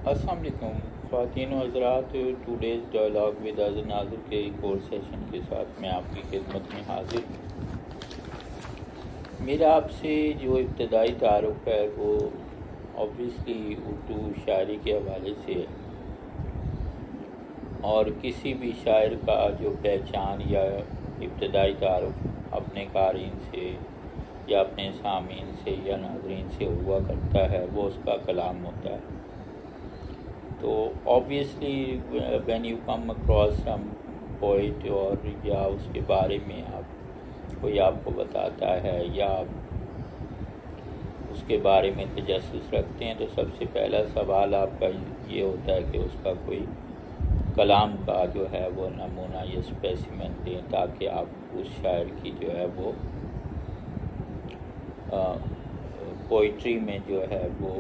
अस्सलाम वालेकुम ख़वातीन व हज़रात। Today's dialogue with Azhar Nazir के एक और सेशन के साथ मैं आपकी खिदमत में हाजिर हूँ। मेरा आपसे जो इब्तदाई तारुफ़ है वो ऑब्वियसली उर्दू शायरी के हवाले से है, और किसी भी शायर का जो पहचान या इब्तदाई तारुफ़ अपने क़ारीन से या अपने सामीन से या नाज़रीन से हुआ करता है वो उसका कलाम होता है। तो obviously when you come across some poet और या उसके बारे में कोई आपको बताता है या आप उसके बारे में तजस्सुस रखते हैं, तो सबसे पहला सवाल आपका ये होता है कि उसका कोई कलाम का जो है वो नमूना या स्पेसिमेन दें, ताकि आप उस शायर की जो है वो पोइट्री में जो है वो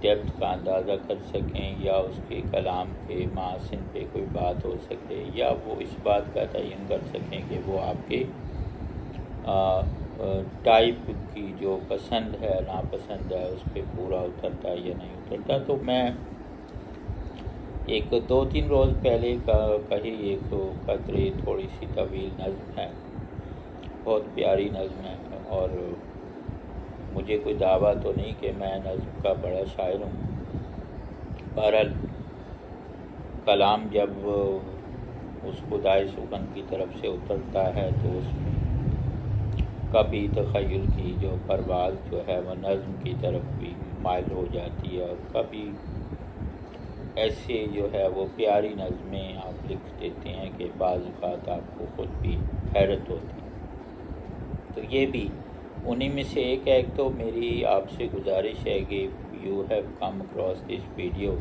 डेप्थ का अंदाज़ा कर सकें, या उसके कलाम के मासिन पे कोई बात हो सके, या वो इस बात का तयन कर सकें कि वो आपके टाइप की जो पसंद है नापसंद है उस पर पूरा उतरता है या नहीं उतरता। तो मैं एक 2-3 रोज़ पहले कही एक कदरे थोड़ी सी तवील नज़्म है, बहुत प्यारी नज़्म है, और मुझे कोई दावा तो नहीं कि मैं नज़्म का बड़ा शायर हूँ। बहरहाल कलाम जब उस खुदाए सुखन की तरफ से उतरता है तो उसमें कभी तख़य्युल की जो परवाज़ जो है वह नज़्म की तरफ भी माइल हो जाती है, और कभी ऐसे जो है वो प्यारी नज़में आप लिख देते हैं कि बाज़ औक़ात आपको ख़ुद भी हैरत होती है। तो ये भी उन्हीं में से एक है। तो मेरी आपसे गुजारिश है कि you have come across this video,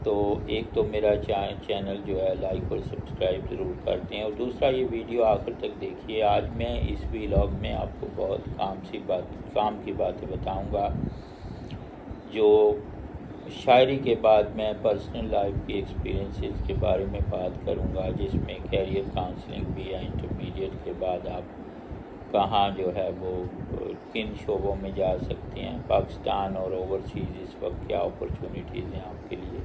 तो एक तो मेरा चैनल जो है लाइक और सब्सक्राइब ज़रूर करते हैं, और दूसरा ये वीडियो आखिर तक देखिए। आज मैं इस व्लॉग में आपको बहुत काम की बातें बताऊंगा, जो शायरी के बाद मैं पर्सनल लाइफ की एक्सपीरियंसेस के बारे में बात करूंगा, जिसमें कैरियर काउंसलिंग भी है। इंटरमीडिएट के बाद आप कहाँ जो है वो किन शोबों में जा सकते हैं, पाकिस्तान और ओवरसीज़ इस वक्त क्या अपॉर्चुनिटीज़ हैं आपके लिए,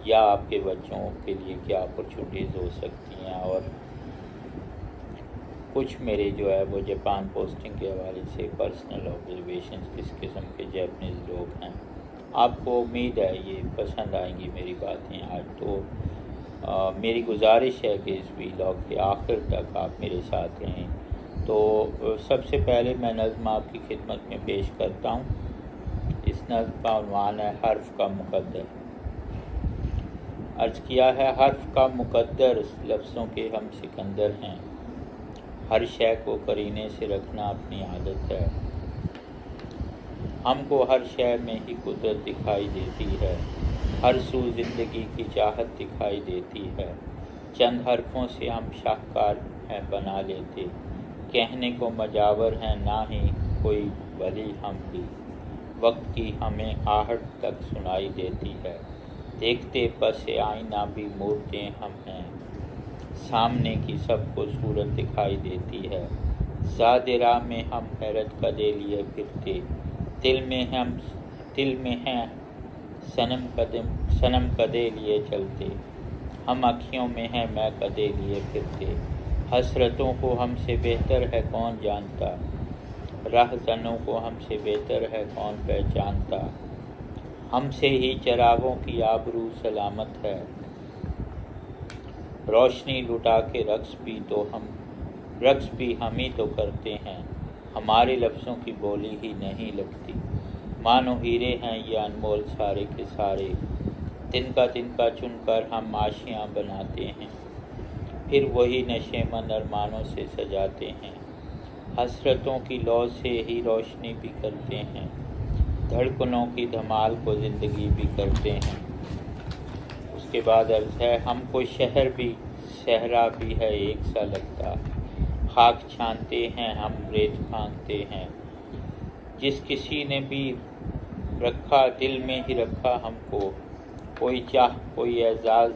या आपके बच्चों के लिए क्या अपॉर्चुनिटीज़ हो सकती हैं, और कुछ मेरे जो है वो जापान पोस्टिंग के हवाले से पर्सनल ऑब्जर्वेशंस, किस किस्म के जैपनीज़ लोग हैं। आपको उम्मीद है ये पसंद आएंगी मेरी बातें आज। तो मेरी गुजारिश है कि इस व्लॉग के आखिर तक आप मेरे साथ रहें। तो सबसे पहले मैं नज़्म आपकी खिदमत में पेश करता हूँ। इस नज़्म का उन्वान है हर्फ का मुक़द्दर। अर्ज़ किया है, हर्फ का मुक़द्दर लफ्ज़ों के हम सिकंदर हैं, हर शय को करीने से रखना अपनी आदत है। हमको हर शय में ही कुदरत दिखाई देती है, हर सू ज़िंदगी की चाहत दिखाई देती है। चंद हरफों से हम शाहकार हैं बना लेते, कहने को मजावर हैं ना ही कोई वली हम भी। वक्त की हमें आहट तक सुनाई देती है, देखते पसे आईना भी मूरतें हम हैं। सामने की सबको सूरत दिखाई देती है, ज़ादे राह में हम हैरत कदे लिए फिरते। दिल में हैं सनम कदे लिए चलते, हम अखियों में हैं मैं कदे लिए फिरते। हसरतों को हमसे बेहतर है कौन जानता, राहज़नों को हमसे बेहतर है कौन पहचानता। हमसे ही चरागों की आबरू सलामत है, रोशनी लुटा के रक्स भी हम ही तो करते हैं। हमारे लफ्ज़ों की बोली ही नहीं लगती, मानो हीरे हैं ये अनमोल सारे के सारे। तिनका चुनकर हम आशियाँ बनाते हैं, फिर वही नशेमंद अरमानों से सजाते हैं। हसरतों की लौ से ही रोशनी भी करते हैं, धड़कनों की धमाल को ज़िंदगी भी करते हैं। उसके बाद अर्ज़ है, हमको शहर भी सहरा भी है एक सा लगता, खाक छानते हैं हम रेत फांकते हैं। जिस किसी ने भी रखा दिल में ही रखा हमको, कोई चाह कोई एजाज़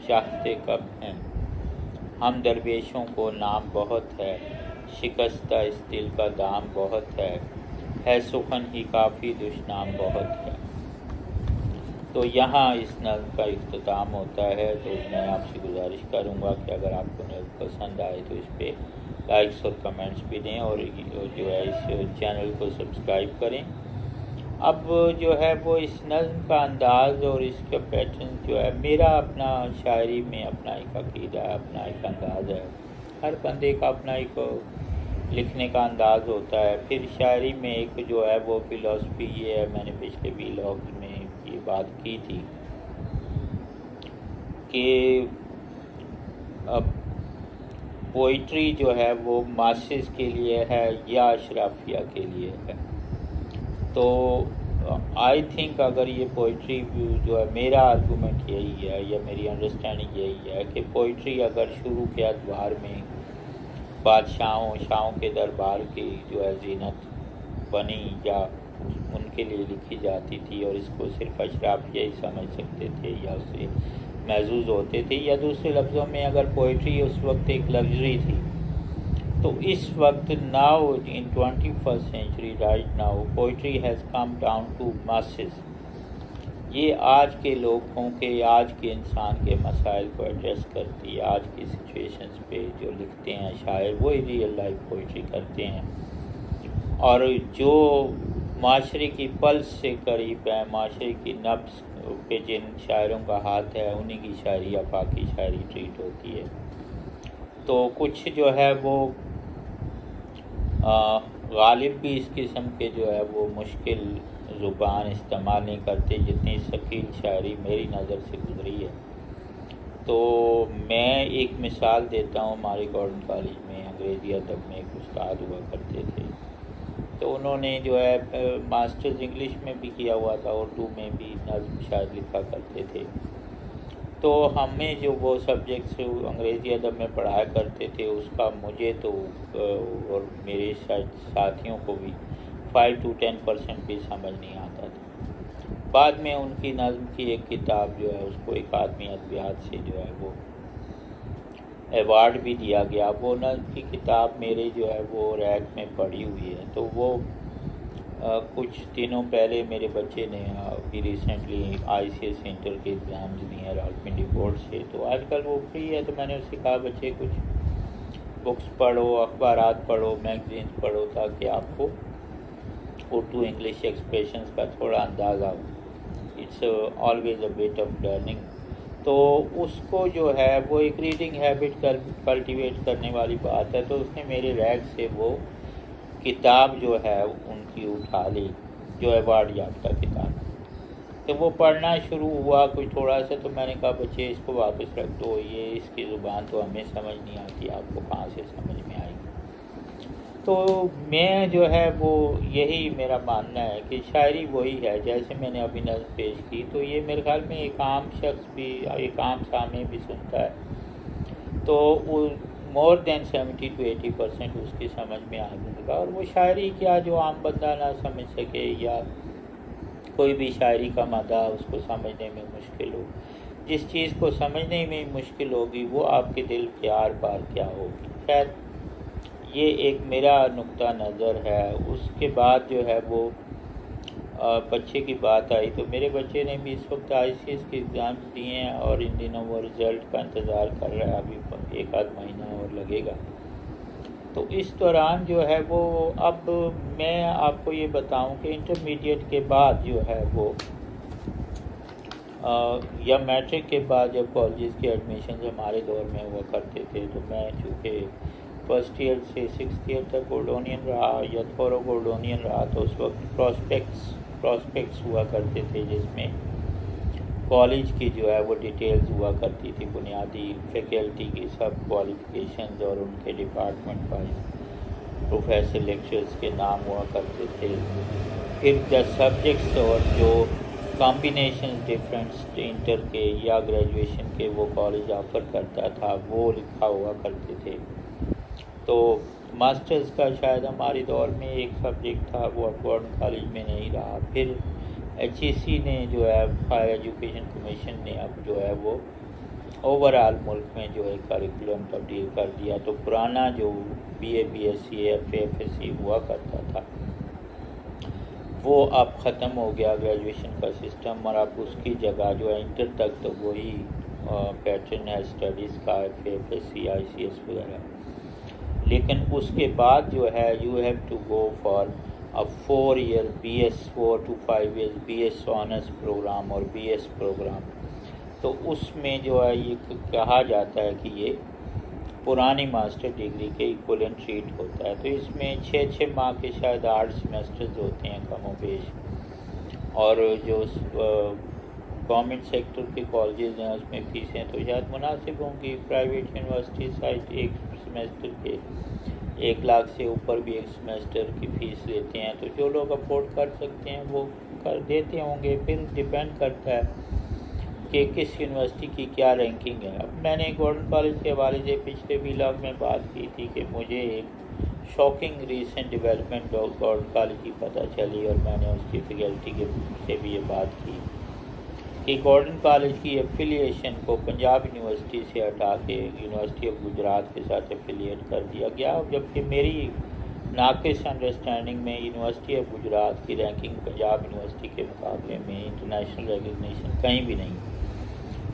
चाहते कब हैं। हम दरवेशों को नाम बहुत है, शिकस्ता इस दिल का दाम बहुत है सुखन ही काफ़ी दुश्नाम बहुत है। तो यहाँ इस नज़्म का इख्तिताम होता है। तो मैं आपसे गुजारिश करूँगा कि अगर आपको नज़्म पसंद आए तो इस पर लाइक्स और कमेंट्स भी दें और जो है इस चैनल को सब्सक्राइब करें। अब जो है वो इस नज़्म का अंदाज़ और इसका पैटर्न जो है, मेरा अपना शायरी में अपना एक अक़ीदा है, अपना एक अंदाज़ है। हर बंदे का अपना एक लिखने का अंदाज़ होता है। फिर शायरी में एक जो है वो फ़िलासफ़ी ये है, मैंने पिछले व्लॉग में ये बात की थी कि अब पोइट्री जो है वो मासेस के लिए है या अशराफिया के लिए है। तो आई थिंक अगर ये पोइट्री जो है, मेरा आर्गूमेंट यही है या मेरी अंडरस्टैंडिंग यही है कि पोइट्री अगर शुरू के अदवार में शाहों के दरबार की जो है ज़ीनत बनी या उनके लिए लिखी जाती थी और इसको सिर्फ अशराफिया ही समझ सकते थे या उससे महजूज़ होते थे, या दूसरे लफ्ज़ों में अगर पोइट्री उस वक्त एक लग्जरी थी, तो इस वक्त now in 21st century right now poetry has come down to masses. ये आज के लोगों के, आज के इंसान के मसाइल को एड्रेस करती है। आज की सिचुएशंस पे जो लिखते हैं शायर वो रियल लाइफ पोइट्री करते हैं और जो माशरे की पल्स से करीब है, माशरे की नब्ज़ पे जिन शायरों का हाथ है, उन्हीं की शायरी आफाकी शायरी ट्रीट होती है। तो कुछ जो है वो गालिब भी इस किस्म के जो है वो मुश्किल ज़ुबान इस्तेमाल नहीं करते जितनी शकील शायरी मेरी नज़र से गुजरी है। तो मैं एक मिसाल देता हूँ, हमारे गवर्नमेंट कॉलेज में अंग्रेज़ी अदब में एक उस्ताद हुआ करते थे। तो उन्होंने जो है मास्टर्स इंग्लिश में भी किया हुआ था, उर्दू में भी नज़्म शायद लिखा करते थे। तो हमें जो वो सब्जेक्ट्स अंग्रेज़ी अदब में पढ़ाया करते थे उसका मुझे तो और मेरे साथियों को भी 5 to 10% भी समझ नहीं आता था। बाद में उनकी नज़्म की एक किताब जो है उसको एक आदमी अदबियात से जो है वो अवार्ड भी दिया गया। वो नज़्म की किताब मेरे जो है वो रैक में पड़ी हुई है। तो वो कुछ दिनों पहले मेरे बच्चे ने अभी रिसेंटली ICS इंटर के एग्ज़ाम्स दिए हैं रावलपिंडी बोर्ड से। तो आजकल वो फ्री है, तो मैंने उससे कहा बच्चे कुछ बुक्स पढ़ो, अखबारात पढ़ो, मैगज़ीन्स पढ़ो, ताकि आपको उर्दू इंग्लिश एक्सप्रेशंस का थोड़ा अंदाज़ा हो। It's always a bit of learning. तो उसको जो है वो एक रीडिंग हैबिट कल्टिवेट करने वाली बात है। तो उसने मेरे रैक से वो किताब जो है उनकी उठा ली, जो अवार्ड याफ्ता किताब। तो वो पढ़ना शुरू हुआ कुछ थोड़ा सा, तो मैंने कहा बच्चे इसको वापस रख दो, ये इसकी ज़ुबान तो हमें समझ नहीं आती, आपको कहाँ से समझ में आएगी। तो मैं जो है वो यही मेरा मानना है कि शायरी वही है। जैसे मैंने अभी नज़्म पेश की, तो ये मेरे ख्याल में एक आम शख्स भी, एक आम सामे भी सुनता है तो वो मोर देन 70 to 80% उसकी समझ में आ जाएगा। और वो शायरी क्या जो आम बंदा ना समझ सके, या कोई भी शायरी का मदा उसको समझने में मुश्किल हो, जिस चीज़ को समझने में मुश्किल होगी वो आपके दिल के आर पार क्या होगी। खैर ये एक मेरा नुक्ता नज़र है। उसके बाद जो है वो बच्चे की बात आई, तो मेरे बच्चे ने भी इस वक्त ICS के एग्ज़ाम्स दिए हैं और इन दिनों वो रिज़ल्ट का इंतज़ार कर रहा है। अभी 1 आध महीना और लगेगा। तो इस दौरान जो है वो, अब मैं आपको ये बताऊं कि इंटरमीडिएट के बाद जो है वो या मैट्रिक के बाद जब कॉलेज के एडमिशन हमारे दौर में हुआ करते थे, तो मैं चूँकि फर्स्ट ईयर से 6th ईयर तक गोल्डोनियन रहा या थोरो गोल्डोनियन रहा, तो उस वक्त प्रॉस्पेक्ट्स हुआ करते थे जिसमें कॉलेज की जो है वो डिटेल्स हुआ करती थी, बुनियादी फैकल्टी की सब क्वालिफ़िकेशंस और उनके डिपार्टमेंट वाइज प्रोफेसर लेक्चर्स के नाम हुआ करते थे। फिर द सब्जेक्ट्स और जो कॉम्बिनेशन डिफरेंट इंटर के या ग्रेजुएशन के वो कॉलेज ऑफ़र करता था वो लिखा हुआ करते थे। तो मास्टर्स का शायद हमारे दौर में एक सब्जेक्ट था, वो गवर्नमेंट कॉलेज में नहीं रहा। फिर HEC ने जो है हायर एजुकेशन कमीशन ने अब जो है वो ओवरऑल मुल्क में जो है करिकुलम तब्दील कर दिया। तो पुराना जो BA BSc FA FSc हुआ करता था वो अब ख़त्म हो गया ग्रेजुएशन का सिस्टम, और अब उसकी जगह जो है इंटर तक तो वही पैटर्न है स्टडीज़ का, FSC ICS वगैरह। लेकिन उसके बाद जो है you have to go for a 4 year BS, 4 to 5 years BS honours programme और BS प्रोग्राम। तो उसमें जो है ये कहा जाता है कि ये पुरानी मास्टर डिग्री के इक्वलेंट ट्रीट होता है। तो इसमें 6 माह के शायद 8 सेमेस्टर्स होते हैं कम वेश, और जो गवर्नमेंट सेक्टर के कॉलेजेस हैं उसमें फ़ीसें तो शायद मुनासिब होंगी। प्राइवेट यूनिवर्सिटी शायद एक सेमेस्टर के 1 लाख से ऊपर भी एक सेमेस्टर की फ़ीस लेते हैं। तो जो लोग अफोर्ड कर सकते हैं वो कर देते होंगे। फिर डिपेंड करता है कि किस यूनिवर्सिटी की क्या रैंकिंग है। अब मैंने गवर्नमेंट कॉलेज के हवाले से पिछले व्लॉग में बात की थी कि मुझे एक shocking recent development government college की पता चली, और मैंने उसकी फैकल्टी के से भी ये बात की कि गवर्नमेंट कॉलेज की एफिलिएशन को पंजाब यूनिवर्सिटी से हटा के यूनिवर्सिटी ऑफ गुजरात के साथ एफिलिएट कर दिया गया, जबकि मेरी नाकिस अंडरस्टैंडिंग में यूनिवर्सिटी ऑफ गुजरात की रैंकिंग पंजाब यूनिवर्सिटी के मुकाबले में इंटरनेशनल रिकग्निशन कहीं भी नहीं,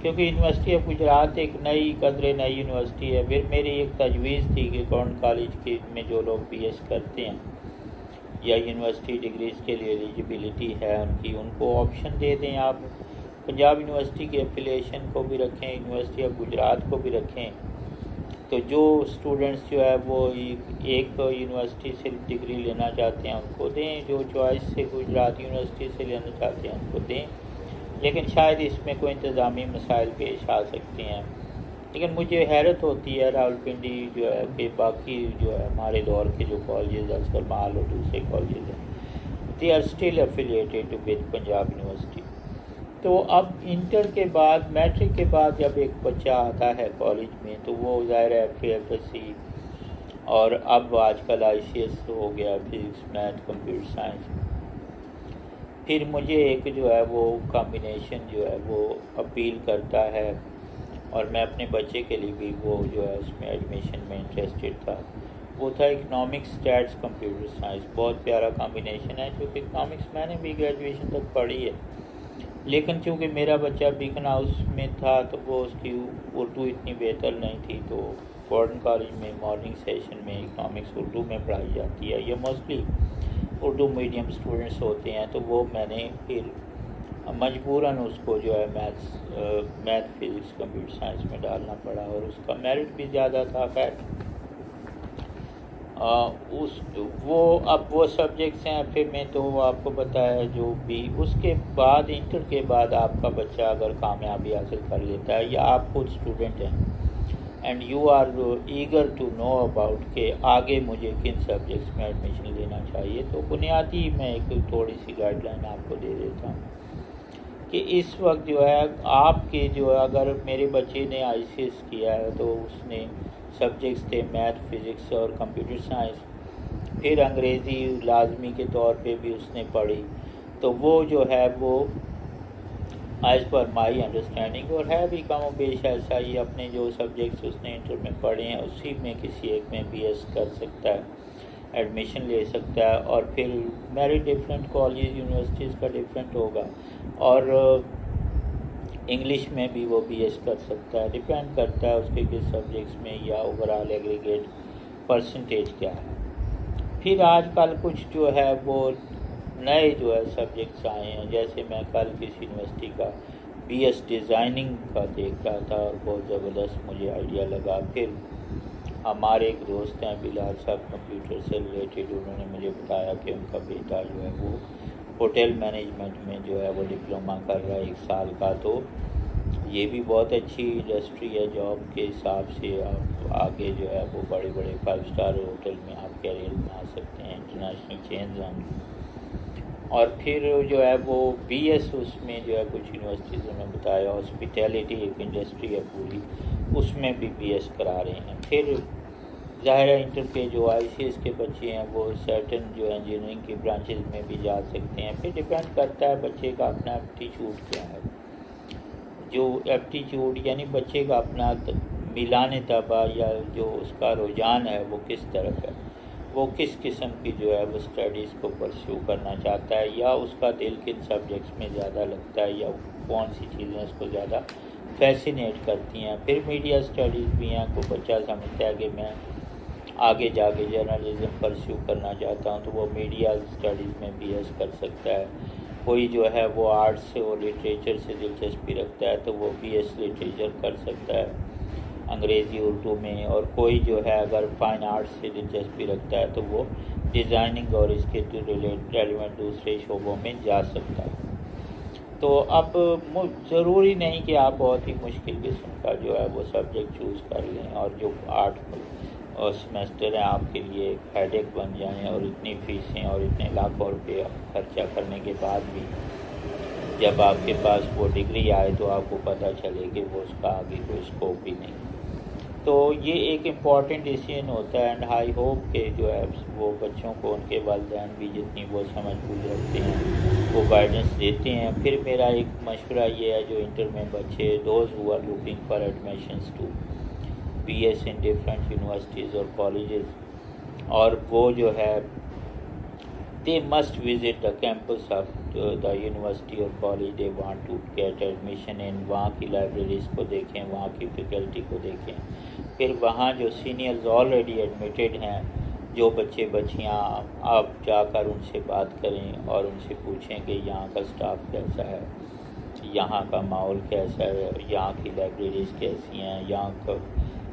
क्योंकि यूनिवर्सिटी ऑफ गुजरात एक नई कदरे नई यूनिवर्सिटी है। फिर मेरी एक तजवीज़ थी कि गवर्नमेंट कॉलेज के में जो लोग BS करते हैं या यूनिवर्सिटी डिग्रीज़ के लिए एलिजिबिलिटी है उनकी, उनको ऑप्शन दे दें, आप पंजाब यूनिवर्सिटी के एफिलिएशन को भी रखें, यूनिवर्सिटी ऑफ गुजरात को भी रखें। तो जो स्टूडेंट्स जो है वो एक यूनिवर्सिटी से डिग्री लेना चाहते हैं उनको दें, जो चॉइस से गुजरात यूनिवर्सिटी से लेना चाहते हैं उनको दें। लेकिन शायद इसमें कोई इंतज़ामी मसाइल पेश आ सकते हैं। लेकिन मुझे हैरत होती है रावलपिंडी जो है कि बाकी जो है हमारे दौर के जो कॉलेज असगर माल और दूसरे कॉलेज हैं, they are still affiliated with Punjab university. तो अब इंटर के बाद, मैट्रिक के बाद जब एक बच्चा आता है कॉलेज में तो वो ज़ाहिर है FSC और अब आजकल ICS हो गया, फिज़िक्स मैथ कंप्यूटर साइंस। फिर मुझे एक जो है वो कॉम्बिनेशन जो है वो अपील करता है, और मैं अपने बच्चे के लिए भी वो जो है उसमें एडमिशन में इंटरेस्टेड था। वो था इकनॉमिक्स स्टैट्स कंप्यूटर साइंस। बहुत प्यारा कॉम्बिनेशन है, क्योंकि इकनॉमिक्स मैंने भी ग्रेजुएशन तक पढ़ी है, लेकिन चूँकि मेरा बच्चा बीकन हाउस में था तो वो उसकी उर्दू इतनी बेहतर नहीं थी। तो गवर्नमेंट कॉलेज में मॉर्निंग सेशन में इकनॉमिक्स उर्दू में पढ़ाई जाती है, ये मोस्टली उर्दू मीडियम स्टूडेंट्स होते हैं। तो वो मैंने फिर मजबूरन उसको जो है मैथ फिज़िक्स कंप्यूटर साइंस में डालना पड़ा, और उसका मेरिट भी ज़्यादा था। खैर अब वो सब्जेक्ट्स हैं फिर में, तो वो आपको पता है जो भी। उसके बाद इंटर के बाद आपका बच्चा अगर कामयाबी हासिल कर लेता है, या आप खुद स्टूडेंट हैं and you are eager to know about के आगे मुझे किन सब्जेक्ट्स में एडमिशन लेना चाहिए, तो बुनियादी मैं एक थोड़ी सी गाइडलाइन आपको दे देता हूँ कि इस वक्त जो है आपके जो है, अगर मेरे बच्चे ने ICS किया है तो उसने सब्जेक्ट्स थे मैथ फिज़िक्स और कंप्यूटर साइंस, फिर अंग्रेज़ी लाजमी के तौर पे भी उसने पढ़ी। तो वो जो है वो एज़ पर माई अंडरस्टैंडिंग, और है भी कम बेश ऐसा ही, अपने जो सब्जेक्ट्स उसने इंटर में पढ़े हैं उसी में किसी एक में BS कर सकता है, एडमिशन ले सकता है। और फिर मेरिट डिफरेंट कॉलेज यूनिवर्सिटीज़ का डिफरेंट होगा, और इंग्लिश में भी वो BS कर सकता है। डिपेंड करता है उसके किस सब्जेक्ट्स में, या ओवरऑल एग्रीगेट परसेंटेज क्या है। फिर आजकल कुछ जो है वो नए जो है सब्जेक्ट्स आए हैं, जैसे मैं कल किसी यूनिवर्सिटी का BS डिज़ाइनिंग का देख रहा था और बहुत ज़बरदस्त मुझे आइडिया लगा। फिर हमारे एक दोस्त हैं बिलाल साहब कंप्यूटर से रिलेटेड, उन्होंने मुझे बताया कि उनका बेटा जो है वो होटल मैनेजमेंट में जो है वो डिप्लोमा कर रहा है 1 साल का। तो ये भी बहुत अच्छी इंडस्ट्री है, जॉब के हिसाब से आप आगे जो है वो बड़े बड़े 5 स्टार होटल में आप कैरियर बना सकते हैं, इंटरनेशनल चेंज हैं। और फिर जो है वो BS उसमें जो है कुछ यूनिवर्सिटीज़ में बताया, हॉस्पिटैलिटी एक इंडस्ट्री है पूरी, उसमें भी BS करा रहे हैं। फिर ज़ाहिर है इंटर के जो ICS के बच्चे हैं वो सर्टन जो इंजीनियरिंग की ब्रांचेज में भी जा सकते हैं। फिर डिपेंड करता है बच्चे का अपना एप्टीट्यूड क्या है, जो एप्टीट्यूड यानी बच्चे का अपना मिलाने तबा या जो उसका रुझान है वो किस तरफ है। वो किस किस्म की जो है वो स्टडीज़ को परस्यू करना चाहता है, या उसका दिल किन सब्जेक्ट्स में ज़्यादा लगता है, या कौन सी चीज़ें उसको ज़्यादा फैसिनेट करती हैं। फिर मीडिया स्टडीज़ भी हैं, कोई बच्चा समझता है कि मैं आगे जाके जर्नलिज्म परस्यू करना चाहता हूँ तो वो मीडिया स्टडीज़ में बीएस कर सकता है। कोई जो है वो आर्ट्स से और लिटरेचर से दिलचस्पी रखता है तो वो बीएस लिटरेचर कर सकता है अंग्रेज़ी उर्दू में। और कोई जो है अगर फाइन आर्ट्स से दिलचस्पी रखता है तो वो डिज़ाइनिंग और इसके रेलिवेंट दूसरे शोबों में जा सकता है। तो अब ज़रूरी नहीं कि आप बहुत ही मुश्किल किस्म का जो है वो सब्जेक्ट चूज़ कर लें और जो 8 सेमेस्टर हैं आपके लिए एक हेडेक बन जाएं, और इतनी फ़ीसें और इतने लाखों रुपये खर्चा करने के बाद भी जब आपके पास वो डिग्री आए तो आपको पता चले कि वो उसका आगे कोई स्कोप भी नहीं। तो ये एक इम्पॉर्टेंट डिसीजन होता है एंड आई होप कि जो है वो बच्चों को उनके वालिदैन भी जितनी वो समझ बूझ रखते हैं वो गाइडेंस देते हैं। फिर मेरा एक मशवरा ये है जो इंटर में बच्चे those who are looking for admissions to BS in different universities और कॉलेजेस, और वो जो है they must visit the campus of the university or college they want to get admission in। वहाँ की लाइब्रेरीज़ को देखें, वहाँ की फैकल्टी को देखें, फिर वहाँ जो सीनियर्स ऑलरेडी एडमिटेड हैं जो बच्चे बच्चियाँ, आप जाकर उनसे बात करें और उनसे पूछें कि यहाँ का स्टाफ कैसा है, यहाँ का माहौल कैसा है, यहाँ की लाइब्रेरीज़ कैसी हैं, यहाँ का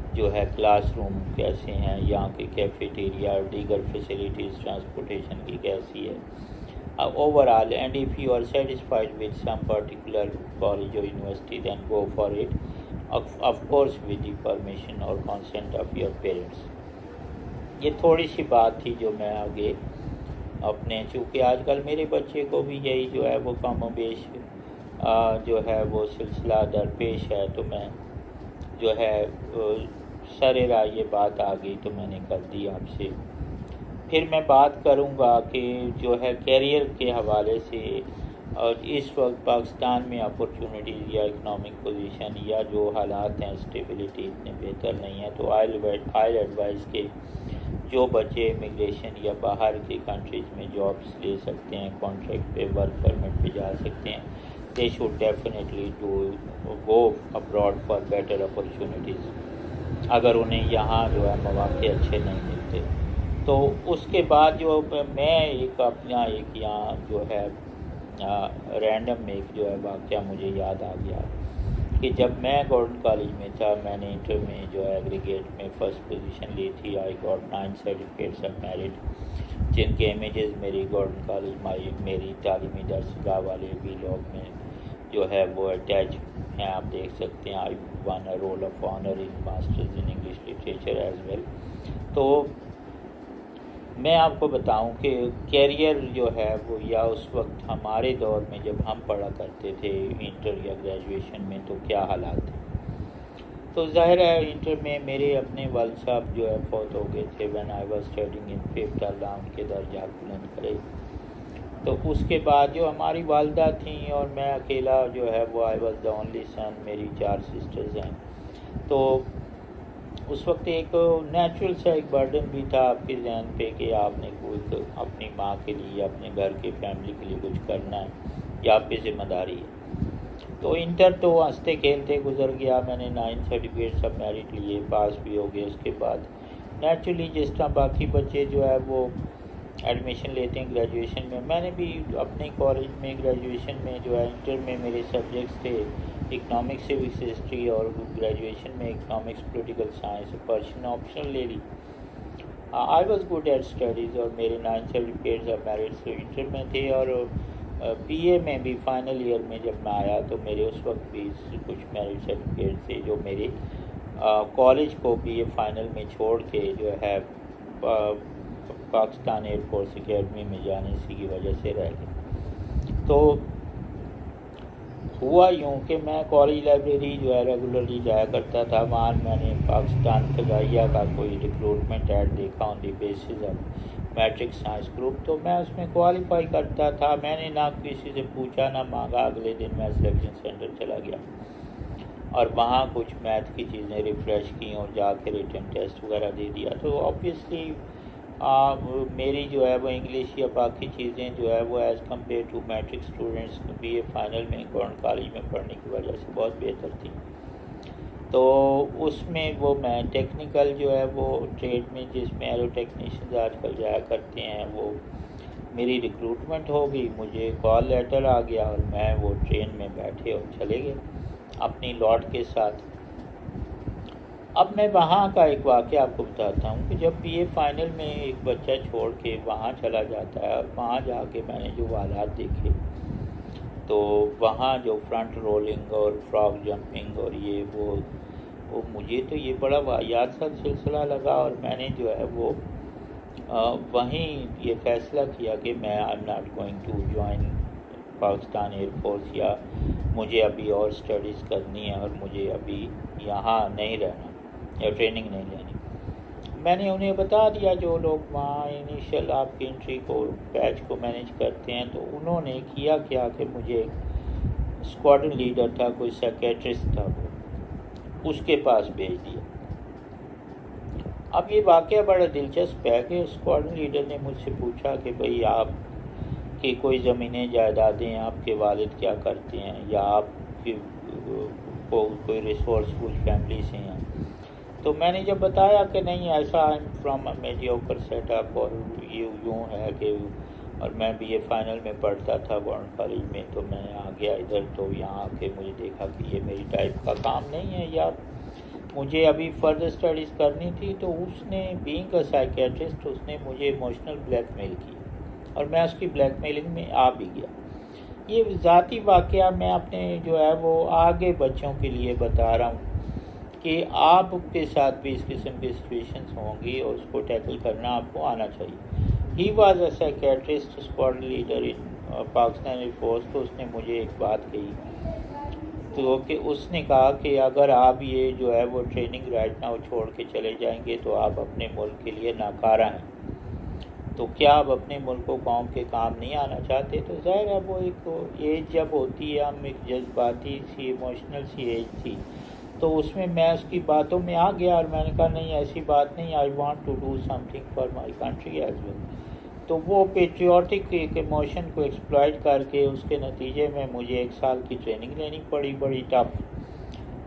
जो है क्लासरूम कैसे हैं, यहाँ के कैफेटेरिया और दीगर फैसिलिटीज़ ट्रांसपोर्टेशन की कैसी है overall. And if you are satisfied with some particular college और university then go for it, of course with the permission और कंसेंट ऑफ योर पेरेंट्स। ये थोड़ी सी बात थी जो मैं आगे अपने, चूँकि आजकल मेरे बच्चे को भी यही जो है वो कम बेश जो है वो सिलसिला दरपेश है, तो मैं जो है सरेरा ये बात आ गई तो मैंने कर दी आपसे। फिर मैं बात करूँगा कि जो है कैरियर के हवाले से और इस वक्त पाकिस्तान में अपॉर्चुनिटीज़ या इकनॉमिक पोजीशन या जो हालात हैं स्टेबिलिटी इतने बेहतर नहीं है, तो आई एडवाइस के जो बच्चे इमिग्रेशन या बाहर के कंट्रीज़ में जॉब्स ले सकते हैं, कॉन्ट्रैक्ट पे वर्क परमिट पे जा सकते हैं, they should definitely to go abroad for better opportunities अगर उन्हें यहाँ जो है मौके अच्छे नहीं मिलते। तो उसके बाद जो मैं एक अपना एक यहाँ जो है रैंडम एक जो है वाक़या मुझे याद आ गया कि जब मैं गवर्नमेंट कॉलेज में था, मैंने इंटर में जो है एग्रीगेट में फ़र्स्ट पोजीशन ली थी। I got 9 certificates of merit, जिनके इमेजेस मेरी गवर्नमेंट कॉलेज मेरी तालीमी दरसगाह वाले वीलॉग में जो है वो अटैच हैं, आप देख सकते हैं। I won a roll of honour in masters in English literature as well. तो मैं आपको बताऊं कि कैरियर जो है वो, या उस वक्त हमारे दौर में जब हम पढ़ा करते थे इंटर या ग्रेजुएशन में, तो क्या हालात थे। तो ज़ाहिर है इंटर में मेरे अपने वालिद साहब जो है फौत हो गए थे when I was studying in 5th, अल्लाह उनके दर्जात बुलंद करे। तो उसके बाद जो हमारी वालदा थी और मैं अकेला जो है वो I was the only son, मेरी 4 सिस्टर्स हैं। तो उस वक्त एक नेचुरल सा एक बर्डन भी था आपके जहन पे कि आपने कोई अपनी माँ के लिए, अपने घर के फैमिली के लिए कुछ करना है, या आप पे जिम्मेदारी है। तो इंटर तो हंसते खेलते गुजर गया। मैंने 9 सर्टिफिकेट्स ऑफ मेरिट लिए, पास भी हो गए। उसके बाद नेचुरली जिस तरह बाकी बच्चे जो है वो एडमिशन लेते हैं ग्रेजुएशन में, मैंने भी अपने कॉलेज में ग्रेजुएशन में जो है, इंटर में मेरे सब्जेक्ट्स थे इकनॉमिक्स, सिविक्स, हिस्ट्री, और ग्रेजुएशन में economics, political science, Persian optional ले ली। I was good at studies और मेरे 9 सर्टिफिकेट्स ऑफ मेरिट इंटर में थे। और बीए में भी फाइनल ईयर में जब मैं आया तो मेरे उस वक्त भी कुछ मेरिट सर्टिफिकेट थे जो मेरे कॉलेज को बीए फाइनल में छोड़ के जो है पाकिस्तान एयरफोर्स एकेडमी में जाने की वजह से रह गए। तो हुआ यूँ कि मैं कॉलेज लाइब्रेरी जो है रेगुलरली जाया करता था। वहाँ मैंने पाकिस्तान फ़ज़ाइया का कोई रिक्रूटमेंट ऐड देखा on the basis of matric science group, तो मैं उसमें क्वालिफाई करता था। मैंने ना किसी से पूछा ना मांगा, अगले दिन मैं सिलेक्शन सेंटर चला गया और वहाँ कुछ मैथ की चीज़ें रिफ़्रेश की और जाके रिटन टेस्ट वगैरह दे दिया। तो ऑब्वियसली मेरी जो है वो इंग्लिश या बाकी चीज़ें जो है वो as compare to matric students BA final में गवर्नमेंट कॉलेज में पढ़ने की वजह से बहुत बेहतर थी। तो उसमें वो मैं टेक्निकल जो है वो ट्रेड में जिसमें एरो टेक्नीशियंस आजकल जाया करते हैं, वो मेरी रिक्रूटमेंट हो गई, मुझे कॉल लेटर आ गया और मैं वो ट्रेन में बैठे और चले गए अपनी लॉट के साथ। अब मैं वहाँ का एक वाक़या आपको बताता हूँ कि जब बीए फाइनल में एक बच्चा छोड़ के वहाँ चला जाता है और वहाँ जाके मैंने जो हालात देखे, तो वहाँ जो फ्रंट रोलिंग और फ्रॉग जंपिंग और ये वो मुझे तो ये बड़ा वाहियात सा सिलसिला लगा। और मैंने जो है वो वहीं ये फ़ैसला किया कि मैं I am not going to join Pakistan air force, या मुझे अभी और स्टडीज़ करनी है और मुझे अभी यहाँ नहीं रहना या ट्रेनिंग नहीं लेनी। मैंने उन्हें बता दिया, जो लोग वहाँ इनिशियल आपकी एंट्री को बैच को मैनेज करते हैं, तो उन्होंने किया क्या कि मुझे एक स्क्वाड्रन लीडर था, कोई साइकेट्रिस्ट था, वो उसके पास भेज दिया। अब ये वाक़या बड़ा दिलचस्प है कि स्क्वाड्रन लीडर ने मुझसे पूछा कि भाई आप कि कोई ज़मीनें जायदादें आपके वालिद क्या करते हैं, या आप कोई रिसोर्सफुल फैमिली से हैं। तो मैंने जब बताया कि नहीं ऐसा, I am from a mediocre setup और यूँ है कि, और मैं बीए फाइनल में पढ़ता था गवर्नमेंट कॉलेज में, तो मैं आ गया इधर, तो यहाँ आके मुझे देखा कि ये मेरी टाइप का काम नहीं है, या मुझे अभी फर्दर स्टडीज़ करनी थी। तो उसने बीइंग अ साइकेट्रिस्ट उसने मुझे इमोशनल ब्लैकमेल की और मैं उसकी ब्लैकमेलिंग में आ भी गया। ये ज़ाती वाक़या मैं अपने जो है वो आगे बच्चों के लिए बता रहा हूँ कि आपके साथ भी इस किस्म की सिचुएशंस होंगी और उसको टैकल करना आपको आना चाहिए। He was a psychiatrist squad leader in Pakistan air force. तो उसने मुझे एक बात कही, तो कि उसने कहा कि अगर आप ये जो है वो ट्रेनिंग राइट नाउ छोड़ के चले जाएंगे तो आप अपने मुल्क के लिए नाकारा हैं। तो क्या आप अपने मुल्क को कौम के काम नहीं आना चाहते? तो ज़ाहिर है वो एक एज जब होती है, हम एक जज्बाती सी इमोशनल सी एज थी, तो उसमें मैं उसकी बातों में आ गया और मैंने कहा नहीं ऐसी बात नहीं, I want to do something for my country as well. तो वो पेट्रियाटिक एक इमोशन को एक्सप्लॉइट करके उसके नतीजे में मुझे 1 साल की ट्रेनिंग लेनी पड़ी, बड़ी टफ,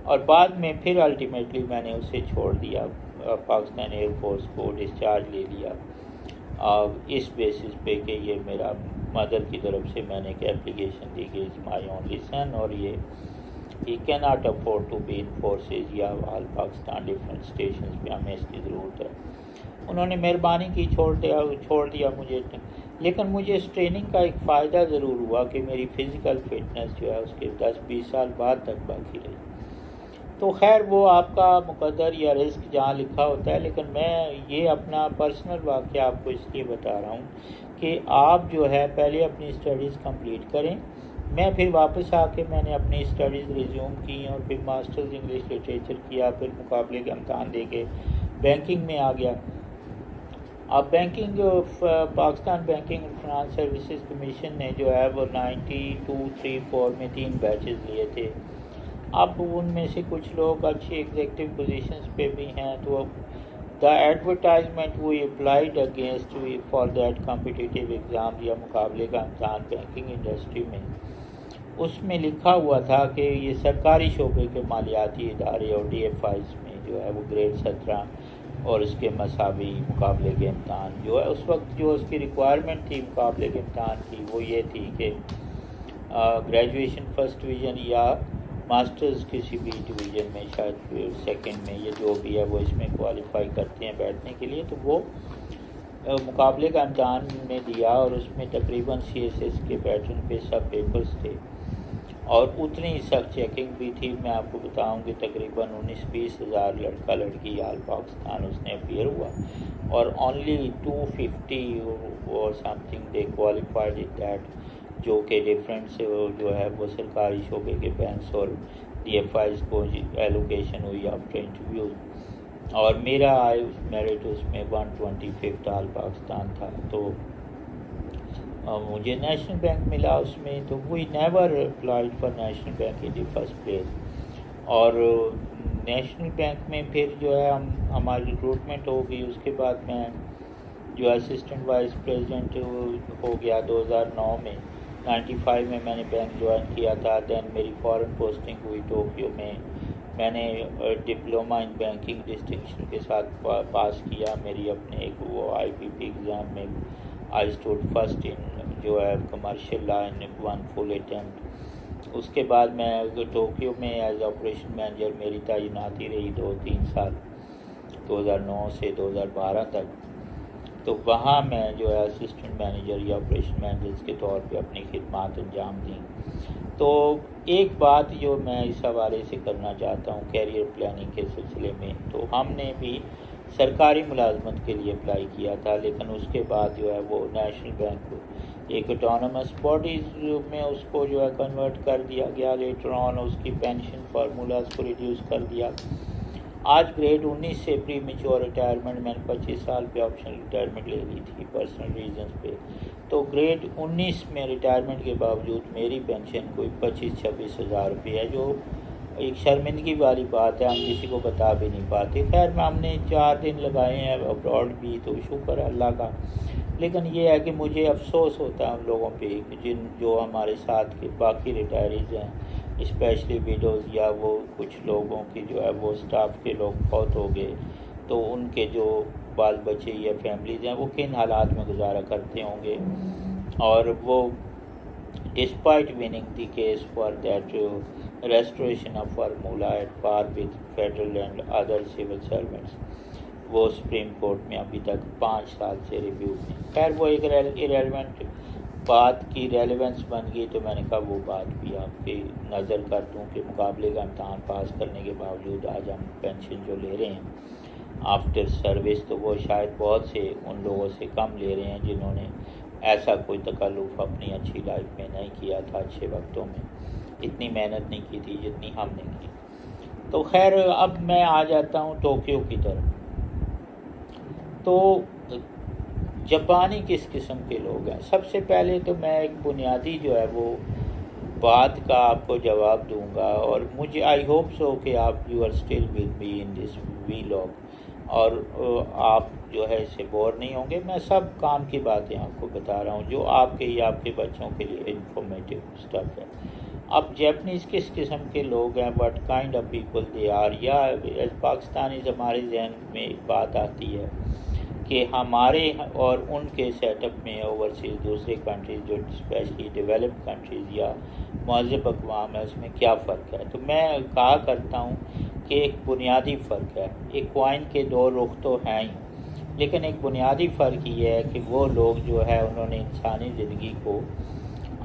और बाद में फिर अल्टीमेटली मैंने उसे छोड़ दिया, पाकिस्तान एयरफोर्स को डिस्चार्ज ले लिया इस बेसिस पे कि ये मेरा मदर की तरफ से मैंने एक एप्लीकेशन दी कि इज़ माई ओनली सन और ये ही can not afford to be in forces या ऑल पाकिस्तान डिफरेंट स्टेशन पे हमें इसकी ज़रूरत है। उन्होंने मेहरबानी की, छोड़ दिया मुझे। लेकिन मुझे इस ट्रेनिंग का एक फ़ायदा ज़रूर हुआ कि मेरी फ़िज़िकल फिटनेस जो है उसके 10-20 साल बाद तक बाकी रही। तो खैर वो आपका मुकद्दर या रिस्क जहाँ लिखा होता है, लेकिन मैं ये अपना पर्सनल वाक़या आपको इसलिए बता रहा हूँ कि आप जो है पहले अपनी स्टडीज़ कंप्लीट करें। मैं फिर वापस आके मैंने अपनी स्टडीज़ रिज्यूम की और फिर मास्टर्स इंग्लिश लिटरेचर किया, फिर मुकाबले के इम्तहान दे के बैंकिंग में आ गया। अब banking Pakistan banking finance services commission ने जो है वो 92-34 में 3 बैचेस लिए थे। अब उनमें से कुछ लोग अच्छी एग्जीक्यूटिव पोजीशंस पे भी हैं। तो the advertisement we applied against for that competitive exam या मुकाबले का इम्तहान बैंकिंग इंडस्ट्री में, उसमें लिखा हुआ था कि ये सरकारी शोबे के मालियाती इदारे और DFIs में जो है वो ग्रेड 17 और इसके मसावी मुकाबले के इम्तहान जो है उस वक्त जो उसकी रिक्वायरमेंट थी मुकाबले के इम्तहान की वो ये थी कि ग्रेजुएशन फर्स्ट डिवीज़न या मास्टर्स किसी भी डिवीज़न में, शायद सेकंड में, ये जो भी है वो इसमें क्वालिफाई करते हैं बैठने के लिए। तो वो मुकाबले का इम्तहान में दिया और उसमें तकरीबन CSS के पैटर्न पे सब पेपर्स थे और उतनी ही सख्त चेकिंग भी थी। मैं आपको बताऊं कि तकरीबन 19-20 हज़ार लड़का लड़की आल पाकिस्तान उसने अपीयर हुआ और ओनली 250 और something they qualified in that, जो कि डिफरेंट से जो है वो सरकारी शोबे के बैंक्स और DFIs को एलोकेशन हुई आफ्टर इंटरव्यू, और मेरा मेरिट उसमें 125 आल पाकिस्तान था। तो मुझे नेशनल बैंक मिला उसमें। तो we never applied for national bank in the first place. और नेशनल बैंक में फिर जो है हमारी रिक्रूटमेंट हो गई। उसके बाद मैं जो असिस्टेंट वाइस प्रेसिडेंट हो गया 2009 में। 95 में मैंने बैंक ज्वाइन किया था। दैन मेरी फॉरेन पोस्टिंग हुई टोक्यो में। मैंने डिप्लोमा इन बैंकिंग डिस्टिंक्शन के साथ पास किया। मेरी अपने एक वो IPP एग्ज़ाम में आई स्टूड फर्स्ट इन जो है commercial law in 1 full attempt. उसके बाद मैं टोक्यो में एज ऑपरेशन मैनेजर मेरी तैनाती रही 2-3 साल, 2009 से 2012 तक। तो वहाँ मैं जो है असिस्टेंट मैनेजर या ऑपरेशन मैनेजर के तौर पे अपनी खिदमत अंजाम दी। तो एक बात जो मैं इस हवाले से करना चाहता हूँ कैरियर प्लानिंग के सिलसिले में, तो हमने भी सरकारी मुलाजमत के लिए अप्लाई किया था, लेकिन उसके बाद जो है वो नेशनल बैंक एक ऑटोनमस बॉडीज़ में उसको जो है कन्वर्ट कर दिया गया। लेटर ऑन उसकी पेंशन फार्मूलाज को रिड्यूस कर दिया। आज ग्रेड 19 से प्री मेच्योर रिटायरमेंट मैंने 25 साल पे ऑप्शनल रिटायरमेंट ले ली थी पर्सनल रीजंस पे। तो ग्रेड 19 में रिटायरमेंट के बावजूद मेरी पेंशन कोई 25-26 हज़ार रुपये है, जो एक शर्मिंदगी वाली बात है, हम किसी को बता भी नहीं पाते। खैर हमने 4 दिन लगाए हैं अब्रॉड भी, तो शुक्र है अल्लाह का। लेकिन ये है कि मुझे अफसोस होता है उन लोगों पे जो हमारे साथ के बाकी रिटायरीज़ हैं, स्पेशली विडोज़ या वो कुछ लोगों की जो है वो स्टाफ के लोग फौत हो गए, तो उनके जो बाल बच्चे या फैमिलीज़ हैं वो किन हालात में गुजारा करते होंगे। और वो despite winning the case for that restoration of formula at par with federal and other civil servants, वो सुप्रीम कोर्ट में अभी तक 5 साल से रिव्यू में। खैर वो एक इरेलीवेंट बात की रेलेवेंस बन गई, तो मैंने कहा वो बात भी आपकी नज़र कर दूँ कि मुकाबले का इम्तहान पास करने के बावजूद आज हम पेंशन जो ले रहे हैं आफ्टर सर्विस, तो वो शायद बहुत से उन लोगों से कम ले रहे हैं जिन्होंने ऐसा कोई तकल्लुफ़ अपनी अच्छी लाइफ में नहीं किया था, अच्छे वक्तों में इतनी मेहनत नहीं की थी जितनी हमने की। तो खैर अब मैं आ जाता हूँ टोक्यो की तरफ। तो जापानी किस किस्म के लोग हैं? सबसे पहले तो मैं एक बुनियादी जो है वो बात का आपको जवाब दूंगा, और मुझे आई होप सो कि आप you are still with me in this vlog, और आप जो है इससे बोर नहीं होंगे। मैं सब काम की बातें आपको बता रहा हूँ जो आपके या आपके बच्चों के लिए इंफॉर्मेटिव स्टफ़ है। अब जापानीज़ किस किस्म के लोग हैं, what kind of people they are, या एज पाकिस्तानीज़ हमारे जहन में एक बात आती है कि हमारे और उनके सेटअप में ओवरसीज़ दूसरे कंट्रीज़ जो स्पेशली डेवलप्ड कंट्रीज़ या महज़ब अक़वाम है उसमें क्या फ़र्क है। तो मैं कहा करता हूँ कि एक बुनियादी फ़र्क है। एक कॉइन के 2 रुख तो हैं ही, लेकिन एक बुनियादी फ़र्क ये है कि वो लोग जो है उन्होंने इंसानी ज़िंदगी को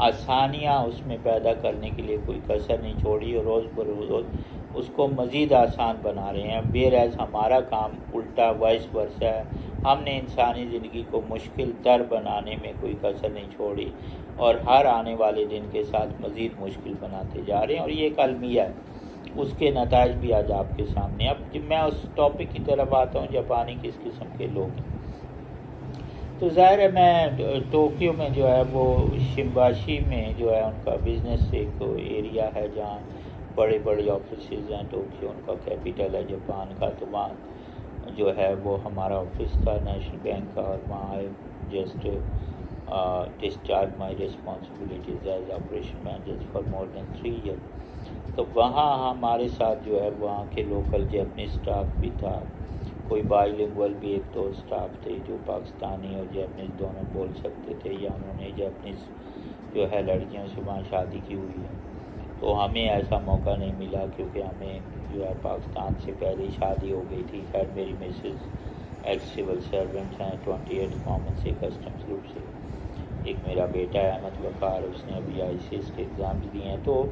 आसानियाँ उसमें पैदा करने के लिए कोई कसर नहीं छोड़ी, और रोज़ बरोज़ उसको मज़ीद आसान बना रहे हैं। वेयरएज़ हमारा काम उल्टा वाइस वर्सा है। हमने इंसानी ज़िंदगी को मुश्किल तर बनाने में कोई कसर नहीं छोड़ी, और हर आने वाले दिन के साथ मज़ीद मुश्किल बनाते जा रहे हैं, और ये एक अलमिया है, उसके नताइज भी आज आपके सामने। अब जब मैं उस टॉपिक की तरफ आता हूँ जापानी किस किस्म के लोग हैं, तो ज़ाहिर है मैं टोक्यो में जो है वो शिम्बाशी में जो है उनका बिज़नेस एक एरिया है जहाँ बड़े बड़े ऑफिसेज हैं। टोक्यो उनका कैपिटल है जापान का, तो वहाँ जो है वो हमारा ऑफिस था नेशनल बैंक का, और वहाँ I just discharge my responsibilities as operation manager for more than 3 year. तो वहाँ हमारे साथ जो है वहाँ के लोकल जापानीज़ स्टाफ भी था, कोई बाइलिंगुअल भी 1-2 स्टाफ थे जो पाकिस्तानी और जापानीज़ दोनों बोल सकते थे, या उन्होंने जापानीज़ जो है लड़कियों से वहाँ शादी की हुई है। तो हमें ऐसा मौका नहीं मिला क्योंकि हमें जो है पाकिस्तान से पहले शादी हो गई थी। खैर मेरी मिसेस एक्स सिविल सर्वेंट हैं 28 कॉमन से कस्टम्स ग्रुप से। एक मेरा बेटा है अहमद वकार, उसने अभी ICS के एग्ज़ाम्स दिए हैं। तो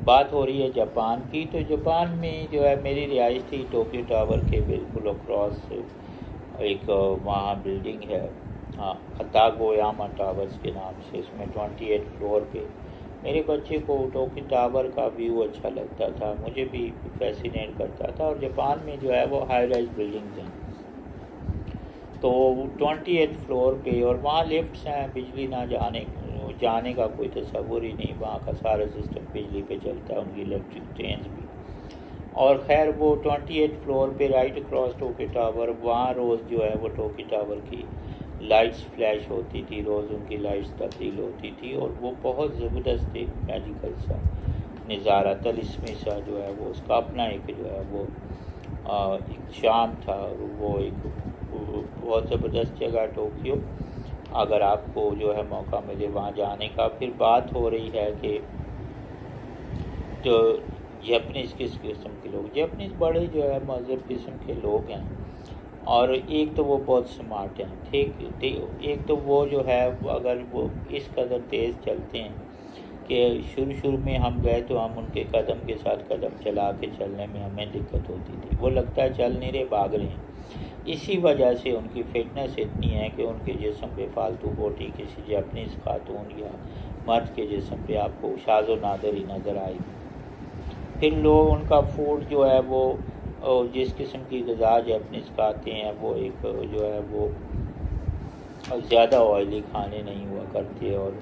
बात हो रही है जापान की। तो जापान में जो है मेरी रिहाइश थी टोक्यो टावर के बिल्कुल अक्रॉस एक वहाँ बिल्डिंग है, हाँ हतागोयामा टावर्स के नाम से। उसमें 28 फ्लोर पे मेरे बच्चे को टोक्यो टावर का व्यू अच्छा लगता था, मुझे भी फैसिनेट करता था। और जापान में जो है वो हाई राइज बिल्डिंग्स हैं, तो 28 फ्लोर पे, और वहाँ लिफ्ट्स हैं, बिजली ना जाने का कोई तस्वुर ही नहीं। वहाँ का सारा सिस्टम बिजली पे चलता है, उनकी इलेक्ट्रिक ट्रेन्स भी। और खैर वो 28 फ्लोर पे राइट अक्रॉस टोक्यो टावर, वहाँ रोज़ जो है वो टोक्यो टावर की लाइट्स फ्लैश होती थी, रोज़ उनकी लाइट्स तब्दील होती थी और वो बहुत ज़बरदस्त एक मैजिकल सा नज़ारा, तलिस्मी सा जो है वो उसका अपना एक जो है वो एक शाम था। और वो एक बहुत ज़बरदस्त जगह टोक्यो, अगर आपको जो है मौका मिले वहाँ जाने का। फिर बात हो रही है कि जो जैपनीज़ किस किस्म के लोग, जैपनीज़ बड़े जो है महज़ब किस्म के लोग हैं और एक तो वो बहुत स्मार्ट हैं, ठीक। एक तो वो जो है अगर वो इस कदर तेज़ चलते हैं कि शुरू में हम गए तो हम उनके कदम के साथ कदम चला के चलने में हमें दिक्कत होती थी, वो लगता है चल नहीं रहे, भाग रहे हैं। इसी वजह से उनकी फ़िटनेस इतनी है कि उनके जिस्म पे फालतू बोटी किसी जापानीज़ खातून या मर्द के जिस्म पे आपको शाज़ो नादर ही नज़र आएगी। फिर लोग उनका फूड जो है वो जिस किस्म की ग़िज़ा जापानीज़ खाते हैं वो एक जो है वो ज़्यादा ऑयली खाने नहीं हुआ करते और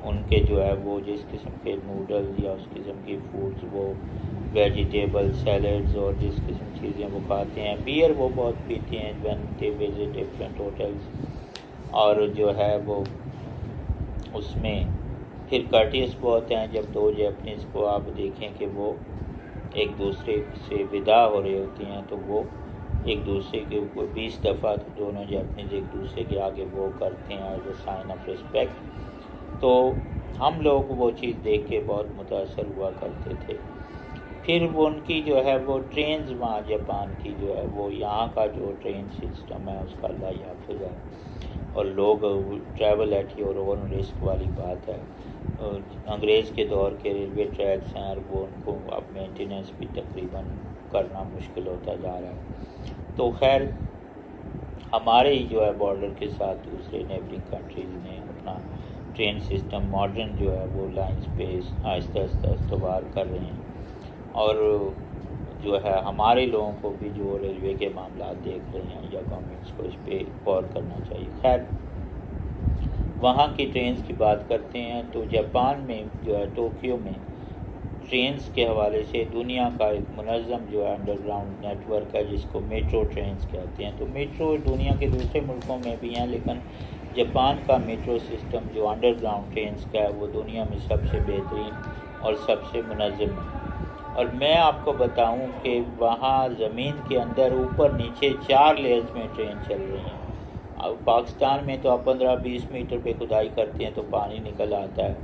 उनके जो है वो जिस किस्म के नूडल्स या उस किस्म की फूड्स वो वेजिटेबल सैलड्स और जिस किस्म चीज़ें वो खाते हैं। बियर वो बहुत पीते हैं when they visit different hotels, और जो है वो उसमें फिर कर्टियस बहुत हैं। जब दो जापानीज़ को आप देखें कि वो एक दूसरे से विदा हो रहे होते हैं तो वो एक दूसरे के 20 दफ़ा तो दोनों जापानीज़ एक दूसरे के आगे वो करते हैं as a sign of respect. तो हम लोग वो चीज़ देख के बहुत मुतासर हुआ करते थे। फिर वो उनकी जो है वो ट्रेन्स वहाँ जापान की जो है वो यहाँ का जो ट्रेन सिस्टम है उसका अल्लाह याफिज़ है, और लोग travel at your own risk वाली बात है। अंग्रेज़ के दौर के रेलवे ट्रैक्स हैं और वो उनको अब मेंटेनेंस भी तकरीबन करना मुश्किल होता जा रहा है। तो खैर हमारे ही जो है बॉर्डर के साथ दूसरे नेबरिंग कंट्रीज़ ने अपना ट्रेन सिस्टम मॉडर्न जो है वो लाइन्स पे आहिस्ता आहिस्ता इस्तेमाल कर रहे हैं, और जो है हमारे लोगों को भी जो रेलवे के मामला देख रहे हैं या गवर्नमेंट्स को इस पर गौर करना चाहिए। खैर वहाँ की ट्रेन्स की बात करते हैं तो जापान में जो है टोक्यो में ट्रेन्स के हवाले से दुनिया का एक मुनज़्ज़म जो है अंडरग्राउंड नेटवर्क है जिसको मेट्रो ट्रेन्स कहते हैं। तो मेट्रो दुनिया के दूसरे मुल्कों में भी हैं, लेकिन जापान का मेट्रो सिस्टम जो अंडरग्राउंड ट्रेन्स का है वो दुनिया में सबसे बेहतरीन और सबसे मुनज़्ज़म है। और मैं आपको बताऊं कि वहाँ ज़मीन के अंदर ऊपर नीचे 4 लेयर्स में ट्रेन चल रही हैं। अब पाकिस्तान में तो आप 15-20 मीटर पे खुदाई करते हैं तो पानी निकल आता है,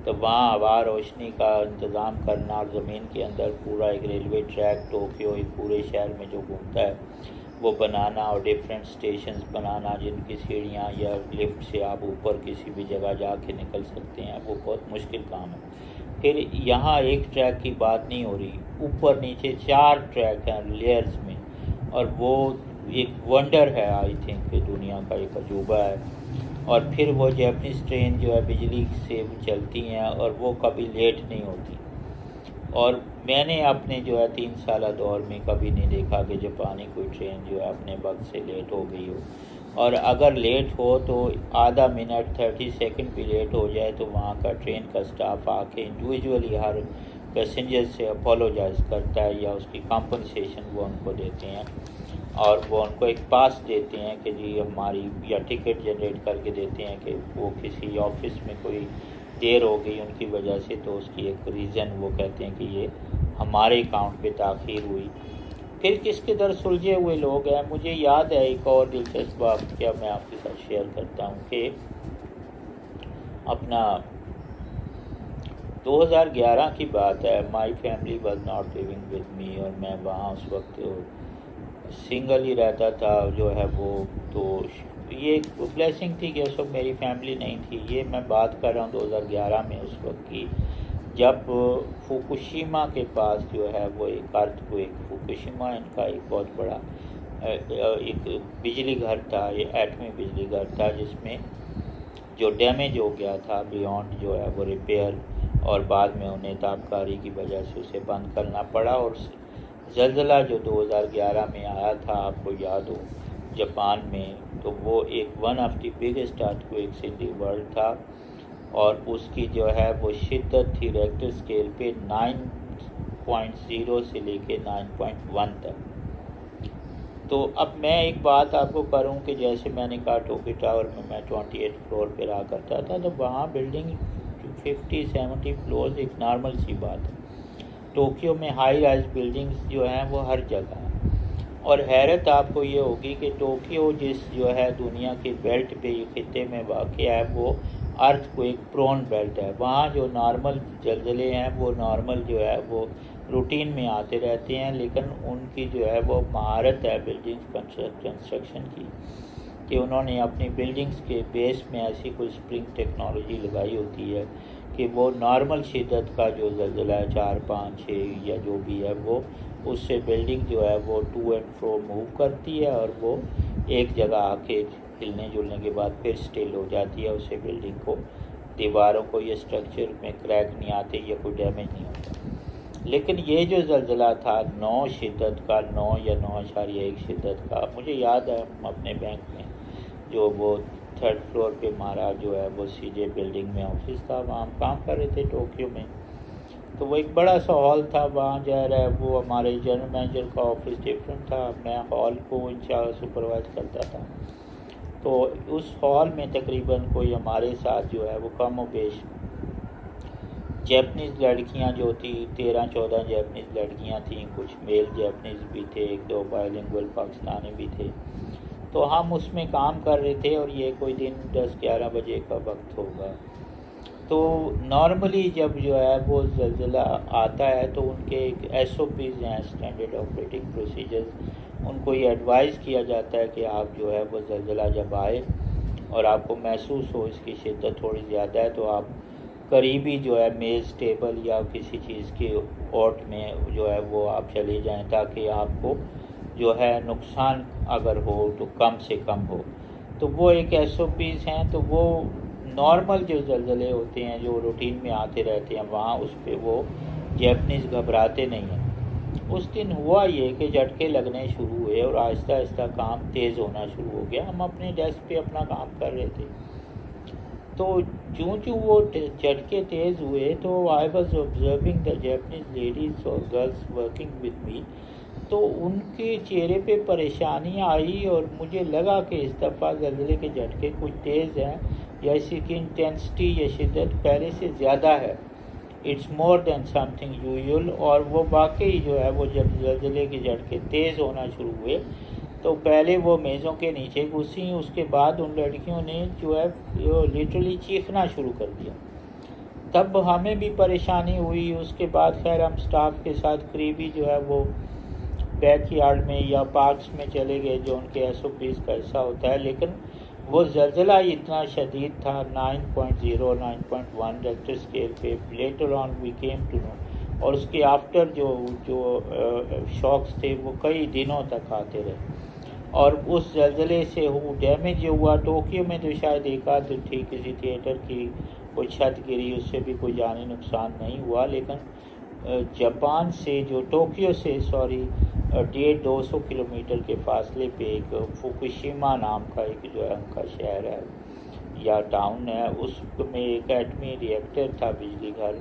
तो वहाँ हवा रोशनी का इंतज़ाम करना और ज़मीन के अंदर पूरा एक रेलवे ट्रैक टोक्यो एक पूरे शहर में जो घूमता है वो बनाना और डिफरेंट स्टेशंस बनाना जिनकी सीढ़ियाँ या लिफ्ट से आप ऊपर किसी भी जगह जाके निकल सकते हैं, वो बहुत मुश्किल काम है। फिर यहाँ एक ट्रैक की बात नहीं हो रही, ऊपर नीचे 4 ट्रैक हैं लेयर्स में, और वो एक वंडर है आई थिंक दुनिया का एक अजूबा है। और फिर वो जापानीज़ ट्रेन जो है बिजली से चलती हैं और वो कभी लेट नहीं होती, और मैंने अपने जो है 3 साल दौर में कभी नहीं देखा कि जापानी कोई ट्रेन जो है अपने वक्त से लेट हो गई हो, और अगर लेट हो तो आधा मिनट 30 सेकंड भी लेट हो जाए तो वहाँ का ट्रेन का स्टाफ आके इंडिविजुअली हर पैसेंजर से अपोलोजाइज़ करता है या उसकी कंपनसेशन वो उनको देते हैं, और वो उनको एक पास देते हैं कि जी हमारी, या टिकट जनरेट करके देते हैं कि वो किसी ऑफिस में कोई देर हो गई उनकी वजह से, तो उसकी एक रीज़न वो कहते हैं कि ये हमारे अकाउंट पे ताख़ीर हुई। फिर किसके दर सुलझे हुए लोग हैं। मुझे याद है एक और दिलचस्प बात क्या मैं आपके साथ शेयर करता हूँ कि अपना 2011 की बात है। My family was not living with me, और मैं वहाँ उस वक्त सिंगल ही रहता था जो है वो। तो ये एक ब्लेसिंग थी कि उस वक्त मेरी फैमिली नहीं थी। ये मैं बात कर रहा हूँ 2011 में, उस वक्त की जब फुकुशिमा के पास जो है वो एक अर्थक्वेक, फुकुशिमा इनका एक बहुत बड़ा एक बिजली घर था, ये एटमी बिजली घर था जिसमें जो डैमेज हो गया था बियॉन्ड जो है वो रिपेयर, और बाद में उन्हें ताबकारी की वजह से उसे बंद करना पड़ा। और ज़लज़ला जो 2011 में आया था आपको याद हो जापान में, तो वो एक one of the biggest earthquakes in the world था, और उसकी जो है वो शिद्दत थी रेक्टर स्केल पे 9.0 से लेके 9.1 तक। तो अब मैं एक बात आपको करूं कि जैसे मैंने कहा टोक्यो टावर में मैं 28 फ्लोर पे रहा करता था, तो वहाँ बिल्डिंग 50-70 फ्लोर्स एक नॉर्मल सी बात है। टोक्यो में हाई राइज बिल्डिंग्स जो हैं वो हर जगह हैं। और हैरत आपको ये होगी कि टोक्यो जिस जो है दुनिया की बेल्ट पे खित्ते में वाक़ है वो अर्थक्वेक प्रोन बेल्ट है। वहाँ जो नॉर्मल ज़लज़ले हैं वो नॉर्मल जो है वो रूटीन में आते रहते हैं, लेकिन उनकी जो है वो महारत है बिल्डिंग्स कंस्ट्रक्शन की कि उन्होंने अपनी बिल्डिंग्स के बेस में ऐसी कोई स्प्रिंग टेक्नोलॉजी लगाई होती है कि वो नॉर्मल शिद्दत का जो ज़लज़ला है 4, 5, 6 या जो भी है वो उससे बिल्डिंग जो है वो टू एंड फ्रो मूव करती है और वो एक जगह आके हिलने जुलने के बाद फिर स्टिल हो जाती है। उससे बिल्डिंग को दीवारों को या स्ट्रक्चर में क्रैक नहीं आते या कोई डैमेज नहीं होता। लेकिन ये जो ज़लज़ला था 9 शिद्दत का, 9 या 9.1 शिद्दत का, मुझे याद है हम अपने बैंक में जो वो 3rd फ्लोर पे हमारा जो है वो सीजे बिल्डिंग में ऑफिस था, वहाँ हम काम कर रहे थे टोक्यो में। तो वो एक बड़ा सा हॉल था, वहाँ जा रहा है वो हमारे जनरल मैनेजर का ऑफिस डिफरेंट था, मैं हॉल को इंचार्ज सुपरवाइज करता था। तो उस हॉल में तकरीबन कोई हमारे साथ जो है वो कम और बेश जैपनीज़ लड़कियां जो थी 13-14 जैपनीज़ लड़कियां थीं, कुछ मेल जैपनीज़ भी थे, 1-2 बायलिंगुअल पाकिस्तानी भी थे। तो हम उसमें काम कर रहे थे और ये कोई दिन 10-11 बजे का वक्त होगा। तो नॉर्मली जब जो है वो ज़लज़ला आता है तो उनके एक SOPs हैं, स्टैंडर्ड ऑपरेटिंग प्रोसीजर्स, उनको ये एडवाइस किया जाता है कि आप जो है वो ज़लज़ला जब आए और आपको महसूस हो इसकी शिद्दत थोड़ी ज़्यादा है तो आप करीबी जो है मेज़ टेबल या किसी चीज़ के ओट में जो है वो आप चले जाएं ताकि आपको जो है नुकसान अगर हो तो कम से कम हो। तो वो एक SOPs हैं। तो वो नॉर्मल जो ज़लज़ले होते हैं जो रूटीन में आते रहते हैं वहाँ उस पर वो जैपनीज़ घबराते नहीं हैं। उस दिन हुआ ये कि झटके लगने शुरू हुए और आहिस्ता आहिस्ता काम तेज़ होना शुरू हो गया। हम अपने डेस्क पे अपना काम कर रहे थे, तो जो वो झटके तेज़ हुए तो I was observing the Japanese ladies और गर्ल्स वर्किंग विद मी। तो उनके चेहरे पे परेशानियाँ आई और मुझे लगा कि इस दफ़ा ज़लज़ले के झटके कुछ तेज़ हैं या इसकी इंटेंसिटी या शिद्दत पहले से ज़्यादा है, it's more than something usual. और वो वाकई जो है वो जब ज़लज़ले के झटके तेज़ होना शुरू हुए तो पहले वो मेज़ों के नीचे घुसी, उसके बाद उन लड़कियों ने जो है लिटरली चीखना शुरू कर दिया। तब हमें भी परेशानी हुई। उसके बाद खैर हम स्टाफ के साथ करीबी जो है वो बैकयार्ड में या पार्क्स में चले गए जो उनके SOPs का हिस्सा होता है। लेकिन वो ज़लज़ला इतना शदीद था 9.0 9.1 रेक्टर स्केल पे, later on we came to know. और उसके आफ्टर जो शॉक्स थे वो कई दिनों तक आते रहे। और उस ज़लज़ले से वो डैमेज जो हुआ टोक्यो में तो शायद एक आध थी, किसी थिएटर की कोई छत गिरी, उससे भी कोई जानी नुकसान नहीं हुआ। लेकिन जापान से जो टोक्यो से 150-200 किलोमीटर के फासले पे एक फुकुशिमा नाम का एक जो है उनका शहर है या टाउन है, उसमें एक एटमी रिएक्टर था, बिजली घर।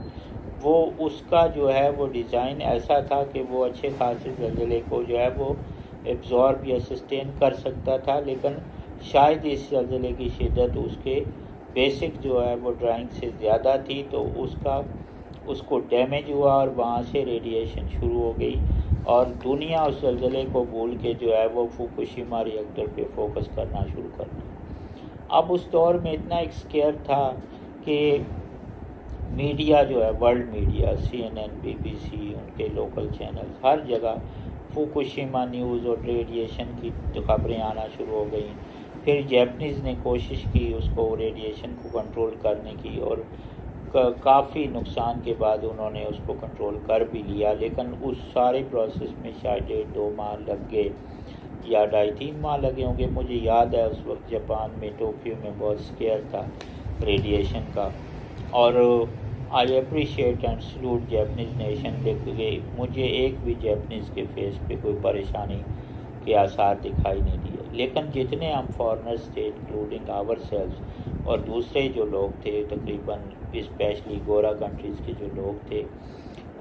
वो उसका जो है वो डिज़ाइन ऐसा था कि वो अच्छे खासे ज़लज़ले को जो है वो एब्जॉर्ब या सस्टेन कर सकता था। लेकिन शायद इस ज़लज़ले की शिद्दत उसके बेसिक जो है वो ड्राइंग से ज़्यादा थी, तो उसको डैमेज हुआ और वहाँ से रेडिएशन शुरू हो गई और दुनिया उस ज़लज़ले को भूल के जो है वो फुकुशिमा रिएक्टर पे फोकस करना शुरू कर दिया। अब उस दौर में इतना एक स्केयर था कि मीडिया जो है, वर्ल्ड मीडिया, CNN, BBC, उनके लोकल चैनल्स, हर जगह फुकुशिमा न्यूज़ और रेडिएशन की खबरें आना शुरू हो गई। फिर जैपनीज़ ने कोशिश की उसको रेडिएशन को कंट्रोल करने की और काफ़ी नुकसान के बाद उन्होंने उसको कंट्रोल कर भी लिया। लेकिन उस सारे प्रोसेस में शायद 1-2 माह लग गए या 2.5-3 माह लगे होंगे। मुझे याद है उस वक्त जापान में टोक्यो में बहुत स्केयर था रेडिएशन का। और I appreciate and salute Japanese nation के मुझे एक भी जैपनीज़ के फेस पे कोई परेशानी के आसार दिखाई नहीं दिए। लेकिन जितने हम फॉरेनर्स थे इंक्लूडिंग आवर सेल्स और दूसरे जो लोग थे तकरीबन स्पेशली गोरा कंट्रीज़ के जो लोग थे,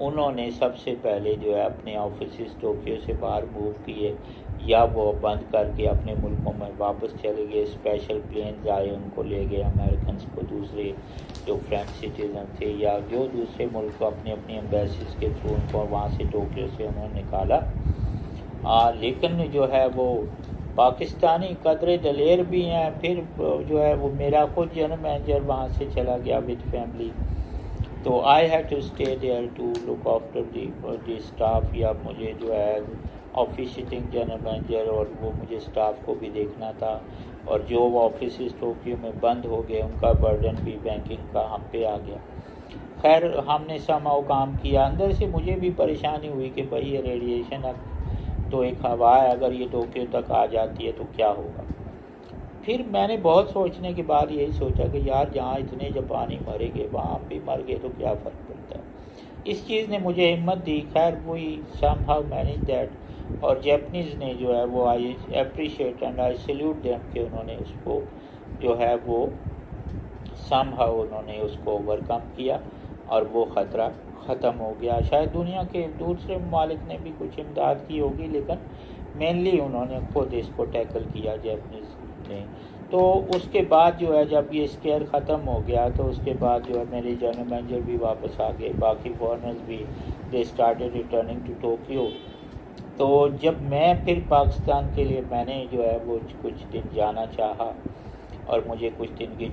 उन्होंने सबसे पहले जो है अपने ऑफिस टोक्यो से बाहर मूव किए या वो बंद करके अपने मुल्कों में वापस चले गए। स्पेशल प्लेन्स आए, उनको ले गए अमेरिकन को, दूसरे जो फ्रेंच सिटीजन थे या जो दूसरे मुल्क को अपनी अपनी एम्बेसीज के थ्रू उनको वहाँ से टोक्यो से उन्होंने निकाला। लेकिन जो है वो पाकिस्तानी कदरे दलेर भी हैं। फिर जो है वो मेरा खुद जनरल मैनेजर वहाँ से चला गया विद फैमिली, तो I had to stay there to look after the staff, या मुझे जो है ऑफिशियटिंग जनरल मैनेजर और वो मुझे स्टाफ को भी देखना था। और जो ऑफिस टोक्यो में बंद हो गए उनका बर्डन भी बैंकिंग का हम पे आ गया। खैर हमने समाओ काम किया। अंदर से मुझे भी परेशानी हुई कि भाई ये रेडिएशन तो एक हवा है, अगर ये टोक्यो तक आ जाती है तो क्या होगा। फिर मैंने बहुत सोचने के बाद यही सोचा कि यार जहाँ इतने जापानी मरेंगे वहाँ भी मर गए तो क्या फ़र्क पड़ता है। इस चीज़ ने मुझे हिम्मत दी। खैर वही समहाउ मैनेज दैट। और जैपनीज़ ने जो है वो आई appreciate and I salute them कि उन्होंने उसको जो है वो समहाउ उन्होंने उसको ओवरकम किया और वो ख़तरा ख़त्म हो गया। शायद दुनिया के दूसरे ममालिक ने भी कुछ इमदाद की होगी, लेकिन मेनली उन्होंने खुद इसको टैकल किया जैपनीज़ ने। तो उसके बाद जो है जब ये स्केयर ख़त्म हो गया तो उसके बाद जो है मेरे जनरल मैनेजर भी वापस आ गए, बाकी फॉरेनर्स भी they started returning to Tokyo. तो जब मैं फिर पाकिस्तान के लिए मैंने जो है वो कुछ दिन जाना चाहा और मुझे कुछ दिन की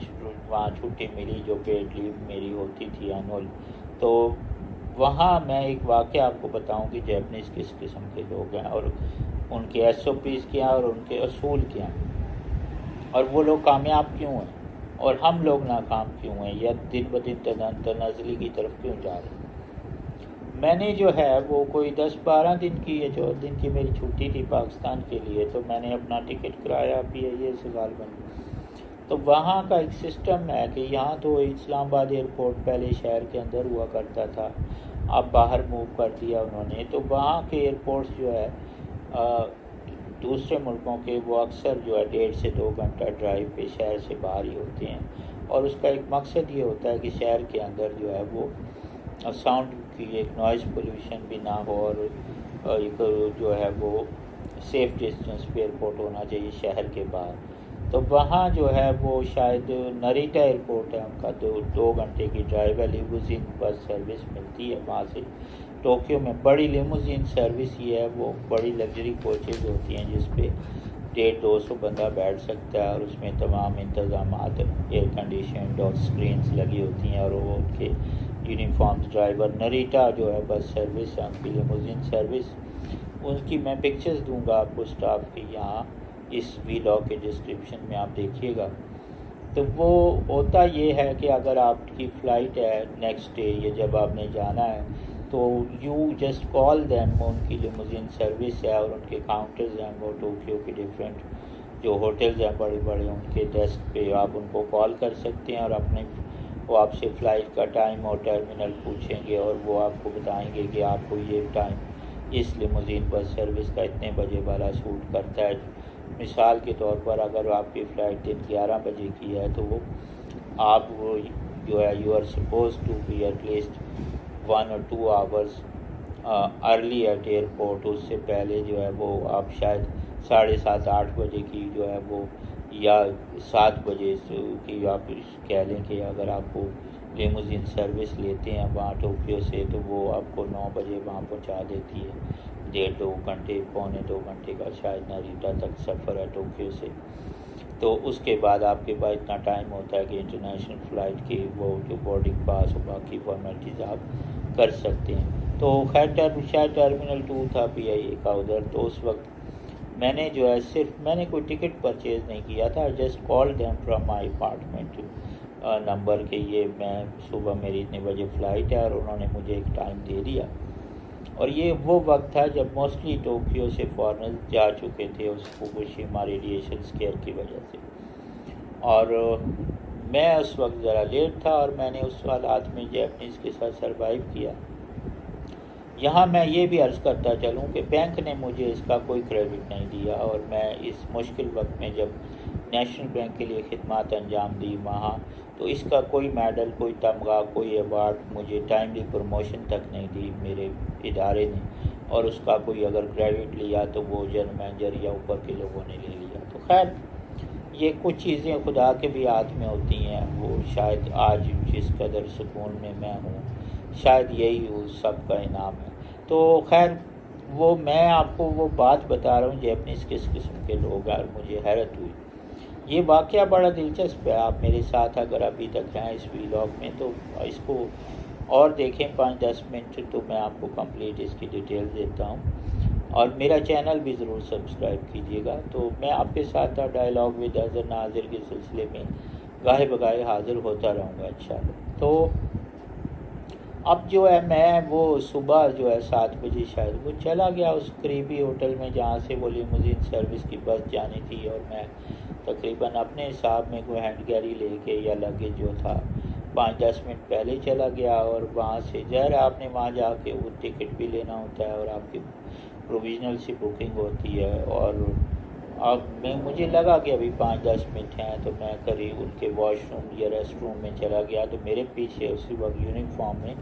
वहाँ छुट्टी मिली जो पेड लीव मेरी होती थी एनुअल, तो वहाँ मैं एक वाक़या आपको बताऊँ कि जैपनीज़ किस किस्म के लोग हैं और उनके SOPs क्या और उनके असूल क्या हैं, और वो लोग कामयाब क्यों हैं और हम लोग नाकाम क्यों हैं या दिन ब दिन तनाज़ली की तरफ क्यों जा रहे हैं। मैंने जो है वो कोई 10-12 दिन की या 14 दिन की मेरी छुट्टी थी पाकिस्तान के लिए, तो मैंने अपना टिकट कराया PIA से गालबन। तो वहाँ का एक सिस्टम है कि यहाँ तो इस्लामाबाद एयरपोर्ट पहले शहर के अंदर हुआ करता था, अब बाहर मूव कर दिया उन्होंने। तो वहाँ के एयरपोर्ट्स जो है दूसरे मुल्कों के वो अक्सर जो है 1.5 से 2 घंटा ड्राइव पे शहर से बाहर ही होते हैं। और उसका एक मकसद ये होता है कि शहर के अंदर जो है वो साउंड की एक नॉइज़ पोल्यूशन भी ना हो और एक जो है वो सेफ़ डिस्टेंस पे एयरपोर्ट होना चाहिए शहर के बाहर। तो वहाँ जो है वो शायद नरीटा एयरपोर्ट है उनका, 2 घंटे की ड्राइव है। लिमोजिन बस सर्विस मिलती है वहाँ से टोक्यो में। बड़ी लिमोजिन सर्विस ये है, वो बड़ी लग्जरी कोचेज़ होती हैं जिस पे 150-200 बंदा बैठ सकता है और उसमें तमाम इंतज़ामात एयर कंडीशन और स्क्रीन्स लगी होती हैं और वो उनके यूनिफॉर्म ड्राइवर। नरीटा जो है बस सर्विस है उनकी लिमोजिन सर्विस, उनकी मैं पिक्चर्स दूंगा आपको स्टाफ की यहाँ इस वीलॉग के डिस्क्रिप्शन में, आप देखिएगा। तो वो होता ये है कि अगर आपकी फ़्लाइट है नेक्स्ट डे या जब आपने जाना है तो यू जस्ट कॉल देम, उनकी लिमोजिन सर्विस है और उनके काउंटर्स हैं वो टोक्यो के डिफरेंट जो होटल्स हैं बड़े बड़े, उनके डेस्क पे आप उनको कॉल कर सकते हैं और अपने वो आपसे फ़्लाइट का टाइम और टर्मिनल पूछेंगे और वो आपको बताएंगे कि आपको ये टाइम इस लिमोजिन बस सर्विस का इतने बजे वाला सूट करता है। मिसाल के तौर पर अगर आपकी फ़्लाइट दिन 11 बजे की है तो वो आप वो जो है you are supposed to be at least 1 or 2 hours early at airport. उससे पहले जो है वो आप शायद 7:30-8 बजे की जो है वो या 7 बजे की आप कह लें कि अगर आपको लिमोजिन सर्विस लेते हैं वहाँ टोक्यो से तो वो आपको 9 बजे वहाँ पहुँचा देती है। 1.5-2 घंटे 1.25-2 घंटे का शायद नारिटा तक सफ़र है टोक्यो से। तो उसके बाद आपके पास इतना टाइम होता है कि इंटरनेशनल फ़्लाइट की वो जो बोर्डिंग पास और बाकी फॉर्मेलिटीज़ आप कर सकते हैं। तो खैर शायद टर्मिनल 2 था PIA का उधर। तो उस वक्त मैंने जो है सिर्फ मैंने कोई टिकट परचेज़ नहीं किया था, just call them from my apartment number के ये मैं सुबह मेरी इतने बजे फ़्लाइट है और उन्होंने मुझे एक टाइम दे दिया। और ये वो वक्त था जब मोस्टली टोक्यो से फॉरेनर्स जा चुके थे उस फुकुशिमा रेडिएशन स्केयर की वजह से। और मैं उस वक्त ज़रा लेट था और मैंने उस हालात में जैपनीज़ के साथ सर्वाइव किया। यहाँ मैं ये भी अर्ज़ करता चलूँ कि बैंक ने मुझे इसका कोई क्रेडिट नहीं दिया और मैं इस मुश्किल वक्त में जब नेशनल बैंक के लिए खिदमत अंजाम दी वहाँ, तो इसका कोई मेडल, कोई तमगा, कोई अवार्ड, मुझे टाइमली प्रमोशन तक नहीं दी मेरे इदारे ने। और उसका कोई अगर क्रेडिट लिया तो वो जनरल मैनेजर या ऊपर के लोगों ने ले लिया। तो खैर ये कुछ चीज़ें खुदा के भी हाथ में होती हैं। वो शायद आज जिस कदर सुकून में मैं हूँ, शायद यही उस सब का इनाम है। तो खैर वो मैं आपको वो बात बता रहा हूँ जैपनीज़ किस किस्म के लोग हैं, और मुझे हैरत हुई। ये वाक़या बड़ा दिलचस्प है। आप मेरे साथ अगर अभी तक हैं इस व्लॉग में तो इसको और देखें 5-10 मिनट, तो मैं आपको कंप्लीट इसकी डिटेल देता हूँ। और मेरा चैनल भी ज़रूर सब्सक्राइब कीजिएगा। तो मैं आपके साथ डायलॉग विद अज़र नाज़िर के सिलसिले में गाहे बगाहे हाज़िर होता रहूँगा इंशाअल्लाह। तो अब जो है मैं वो सुबह जो है 7 बजे शायद वो चला गया उस करीबी होटल में जहाँ से वो लिमोजिन सर्विस की बस जानी थी, और मैं तकरीबन अपने हिसाब में कोई हैंड कैरी लेके या लगेज जो था 5-10 मिनट पहले चला गया। और वहाँ से ज़हर आपने वहाँ जाके वो टिकट भी लेना होता है और आपकी प्रोविज़नल सी बुकिंग होती है। और अब मुझे लगा कि अभी 5-10 मिनट हैं, तो मैं करीब उनके वॉशरूम या रेस्ट रूम में चला गया। तो मेरे पीछे उसी वक्त यूनिफॉर्म में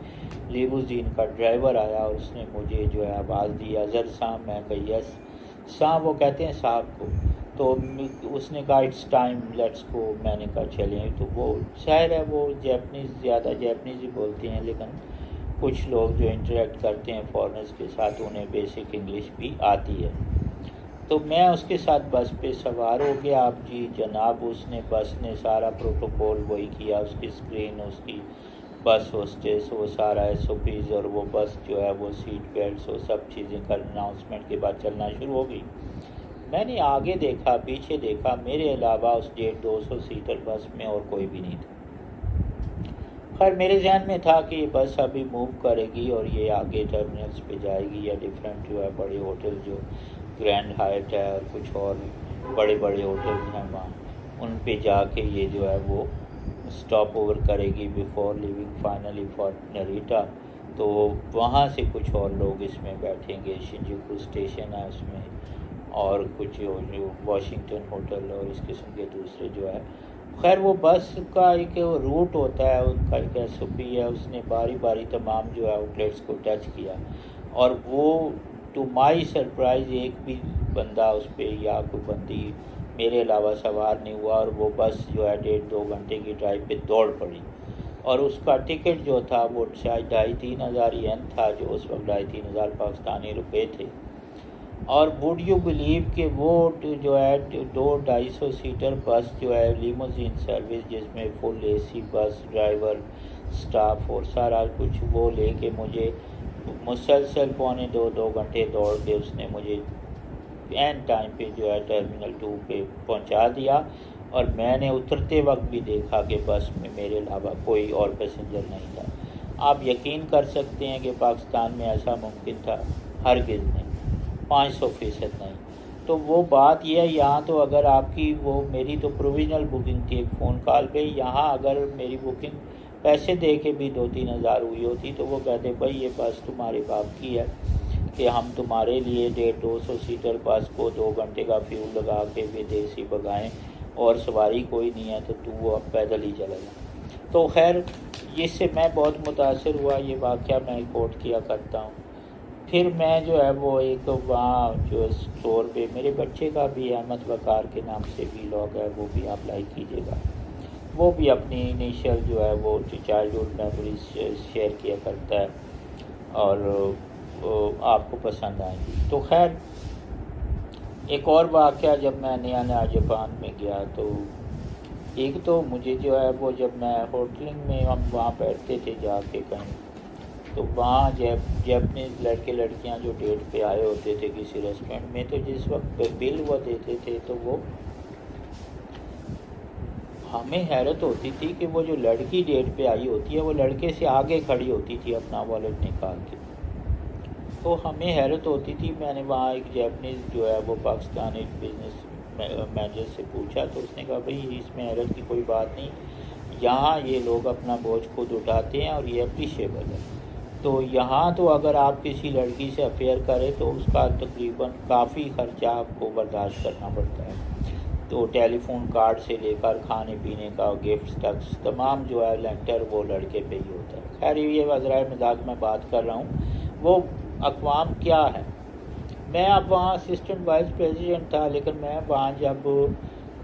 लिमोजिन का ड्राइवर आया और उसने मुझे जो है आवाज़ दी, अज़र साहब। मैं कही यस साहब, वो कहते हैं साहब को। तो उसने कहा इट्स टाइम लेट्स गो। मैंने कहा चलें। तो वो शायर है, वो जैपनीज़ ज़्यादा जैपनीज़ ही बोलते हैं, लेकिन कुछ लोग जो इंटरेक्ट करते हैं फॉरेनर्स के साथ उन्हें बेसिक इंग्लिश भी आती है। तो मैं उसके साथ बस पे सवार हो गया। आप जी जनाब, उसने बस ने सारा प्रोटोकॉल वही किया, उसकी स्क्रीन, उसकी बस होस्टेस, वो सारा SOPs, और वो बस जो है वो सीट बेल्ट, वो सब चीज़ें कर अनाउंसमेंट के बाद चलना शुरू हो गई। मैंने आगे देखा, पीछे देखा, मेरे अलावा उस 150-200 सीटर बस में और कोई भी नहीं था। खैर मेरे जहन में था कि ये बस अभी मूव करेगी और ये आगे टर्मिनल्स पे जाएगी या डिफरेंट जो है बड़े होटल जो ग्रैंड हाइट है और कुछ और बड़े बड़े होटल्स हैं वहाँ, उन पे जाके ये जो है वो स्टॉप ओवर करेगी बिफोर लिविंग फाइनली फॉर नरीटा। तो वहाँ से कुछ और लोग इसमें बैठेंगे। शिंजुकू स्टेशन है उसमें, और कुछ जो वाशिंगटन होटल और इस किस्म के दूसरे जो है। खैर वो बस का एक रूट होता है, उनका एक SOP है। उसने बारी बारी तमाम जो है आउटलेट्स को टच किया, और वो टू माई सरप्राइज़ एक भी बंदा उस पर या कोई बंदी मेरे अलावा सवार नहीं हुआ। और वो बस जो है 1.5-2 घंटे की ड्राइव पे दौड़ पड़ी, और उसका टिकट जो था वो शायद 2,500-3 हज़ार येन था, जो उस वक्त 2,500-3 हज़ार पाकिस्तानी रुपये थे। और वुड यू बिलीव कि वो जो है 200-250 सीटर बस जो है लिमोजिन सर्विस, जिसमें फुल AC बस, ड्राइवर, स्टाफ और सारा कुछ, वो लेके मुझे मुसलसल 1.25-2 घंटे दौड़ के उसने मुझे एन टाइम पे जो है टर्मिनल 2 पे पहुंचा दिया। और मैंने उतरते वक्त भी देखा कि बस में मेरे अलावा कोई और पैसेंजर नहीं था। आप यकीन कर सकते हैं कि पाकिस्तान में ऐसा मुमकिन था? हरगिज़ नहीं, 500% नहीं। तो वो बात यह है, यहाँ तो अगर आपकी वो मेरी तो प्रोविज़नल बुकिंग थी एक फ़ोन कॉल पे, यहाँ अगर मेरी बुकिंग पैसे दे के भी 2-3 हज़ार हुई होती तो वो कहते भाई ये बस तुम्हारे बाप की है कि हम तुम्हारे लिए 150-200 सीटर बस को 2 घंटे का फ्यूल लगा के विदेशी भगाएँ, और सवारी कोई नहीं है तो तू अब पैदल ही चला जा। तो खैर इससे मैं बहुत मुतासर हुआ। ये वाक़या मैं रिकॉर्ड किया करता हूँ। फिर मैं जो है वो एक वहाँ जो स्टोर पे मेरे बच्चे का भी अहमद वकार के नाम से व्लॉग है, वो भी आप लाइक कीजिएगा। वो भी अपनी इनिशियल जो है वो चाइल्डहुड मेमोरीज शेयर किया करता है, और आपको पसंद आएंगी। तो खैर एक और वाक़या, जब मैं नया जापान में गया तो एक तो मुझे जो है वो जब मैं होटलिंग में हम वहाँ बैठते थे जाके कहीं, तो वहाँ जैपनीज़ लड़के लड़कियाँ जो डेट पे आए होते थे किसी रेस्टोरेंट में, तो जिस वक्त बिल वो देते थे तो वो हमें हैरत होती थी कि वो जो लड़की डेट पे आई होती है वो लड़के से आगे खड़ी होती थी अपना वॉलेट निकाल के। तो हमें हैरत होती थी। मैंने वहाँ एक जैपनीज़ जो है वो पाकिस्तानी बिजनेस मैनेजर से पूछा, तो उसने कहा भाई इसमें हैरत की कोई बात नहीं, यहाँ ये लोग अपना बोझ खुद उठाते हैं और ये अप्रिशिएबल है। तो यहाँ तो अगर आप किसी लड़की से अफेयर करें तो उसका तकरीबन काफ़ी ख़र्चा आपको बर्दाश्त करना पड़ता है। तो टेलीफोन कार्ड से लेकर खाने पीने का, गिफ्ट्स तक तमाम जो है लेंटर वो लड़के पे ही होता है। खैर ये वज़राए मजाक में बात कर रहा हूँ। वो अक़वाम क्या है। मैं अब वहाँ असिस्टेंट वाइस प्रेसिडेंट था, लेकिन मैं वहाँ जब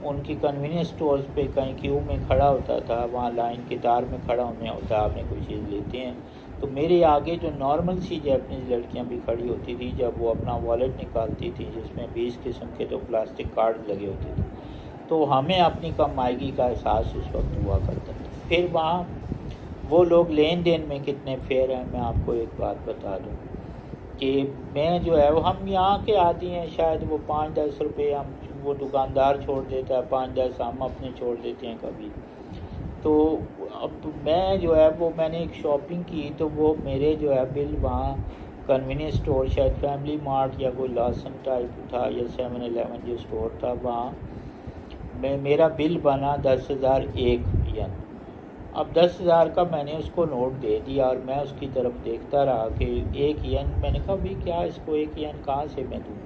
उनकी कन्वीनियंस स्टोर्स पे कहीं क्यू में खड़ा होता था, वहाँ लाइन कतार में खड़ा होने होता, आपने कोई चीज़ लेते हैं तो मेरे आगे जो नॉर्मल सी जैपनीज़ लड़कियाँ भी खड़ी होती थी, जब वो अपना वॉलेट निकालती थी जिसमें 20 किस्म के तो प्लास्टिक कार्ड लगे होते थे, तो हमें अपनी कमाईगी का एहसास उस वक्त हुआ करता था। फिर वहाँ वो लोग लेन देन में कितने फेयर हैं, मैं आपको एक बात बता दूँ कि मैं जो है वो, हम यहाँ के आदि हैं, शायद वो 5-10 रुपये हम वो दुकानदार छोड़ देता है, 5-10 हम अपने छोड़ देते हैं कभी। तो अब मैं जो है वो, मैंने एक शॉपिंग की तो वो मेरे जो है बिल वहाँ कन्वीनियंस स्टोर, शायद फैमिली मार्ट या कोई लॉसन टाइप था या 7-11 जो स्टोर था, वहाँ मेरा बिल बना 10,001 येन। अब 10,000 का मैंने उसको नोट दे दिया और मैं उसकी तरफ देखता रहा कि 1 येन, मैंने कहा भाई क्या इसको 1 येन कहाँ से मैं दूँ।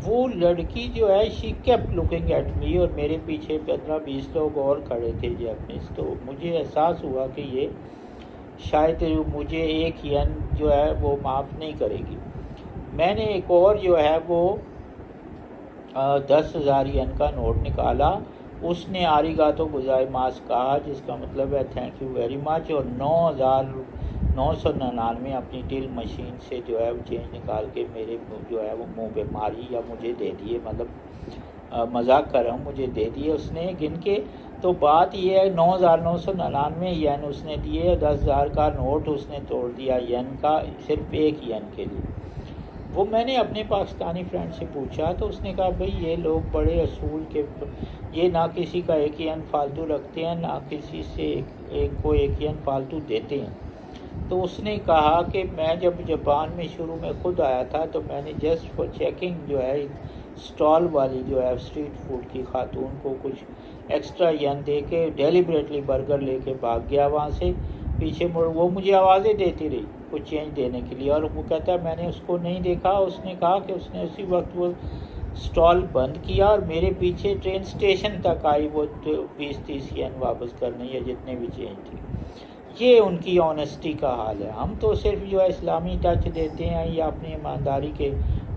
वो लड़की जो है she kept looking at me, और मेरे पीछे 15-20 लोग और खड़े थे जैपनीज़। तो मुझे एहसास हुआ कि ये शायद मुझे 1 येन जो है वो माफ़ नहीं करेगी। मैंने एक और जो है वो 10,000 येन का नोट निकाला, उसने आरिगातो गोजाइमास कहा, जिसका मतलब है थैंक यू वेरी मच, और 9,999 अपनी टिल मशीन से जो है वो चेंज निकाल के मेरे जो है वो मुंह पे मारी या मुझे दे दिए, मतलब मजाक कर रहा हूँ, मुझे दे दिए उसने गिन के। तो बात ये है 9,999 येन उसने दिए, 10,000 का नोट उसने तोड़ दिया येन का, सिर्फ 1 येन के लिए। वो मैंने अपने पाकिस्तानी फ्रेंड से पूछा तो उसने कहा भाई ये लोग बड़े असूल के, ये ना किसी का 1 येन फालतू रखते हैं, ना किसी से एक को 1 येन फालतू देते हैं। तो उसने कहा कि मैं जब जापान में शुरू में खुद आया था तो मैंने जस्ट फॉर चेकिंग जो है स्टॉल वाली जो है स्ट्रीट फूड की खातून को कुछ एक्स्ट्रा येन दे के डेलिबरेटली बर्गर लेके भाग गया वहाँ से। पीछे मुड़ वो मुझे आवाज़ें देती रही कुछ चेंज देने के लिए, और वो कहता है मैंने उसको नहीं देखा। उसने कहा कि उसने उसी वक्त वो स्टॉल बंद किया और मेरे पीछे ट्रेन स्टेशन तक आई वो 20-30 येन वापस करने या जितने भी चेंज थे। ये उनकी ऑनेस्टी का हाल है। हम तो सिर्फ जो है इस्लामी टच देते हैं या अपनी ईमानदारी के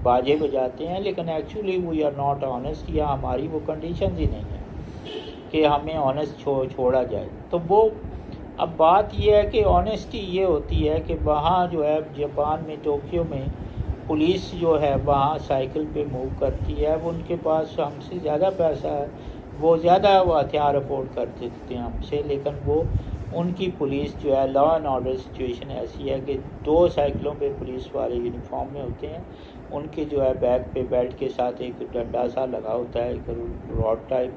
बाजे बजाते हैं, लेकिन actually we are not honest, या हमारी वो कंडीशन ही नहीं है कि हमें ऑनेस्ट छोड़ा जाए। तो वो अब बात यह है कि ऑनेस्टी ये होती है कि वहाँ जो है जापान में टोक्यो में पुलिस जो है वहाँ साइकिल पे मूव करती है, वो उनके पास हमसे ज़्यादा पैसा है, वो ज़्यादा वो हथियार अफोर्ड कर देते हैं हमसे, लेकिन वो उनकी पुलिस जो है लॉ एंड ऑर्डर सिचुएशन ऐसी है कि 2 साइकिलों पे पुलिस वाले यूनिफॉर्म में होते हैं, उनके जो है बैक पे बेल्ट के साथ एक डंडा सा लगा होता है, एक रॉड टाइप,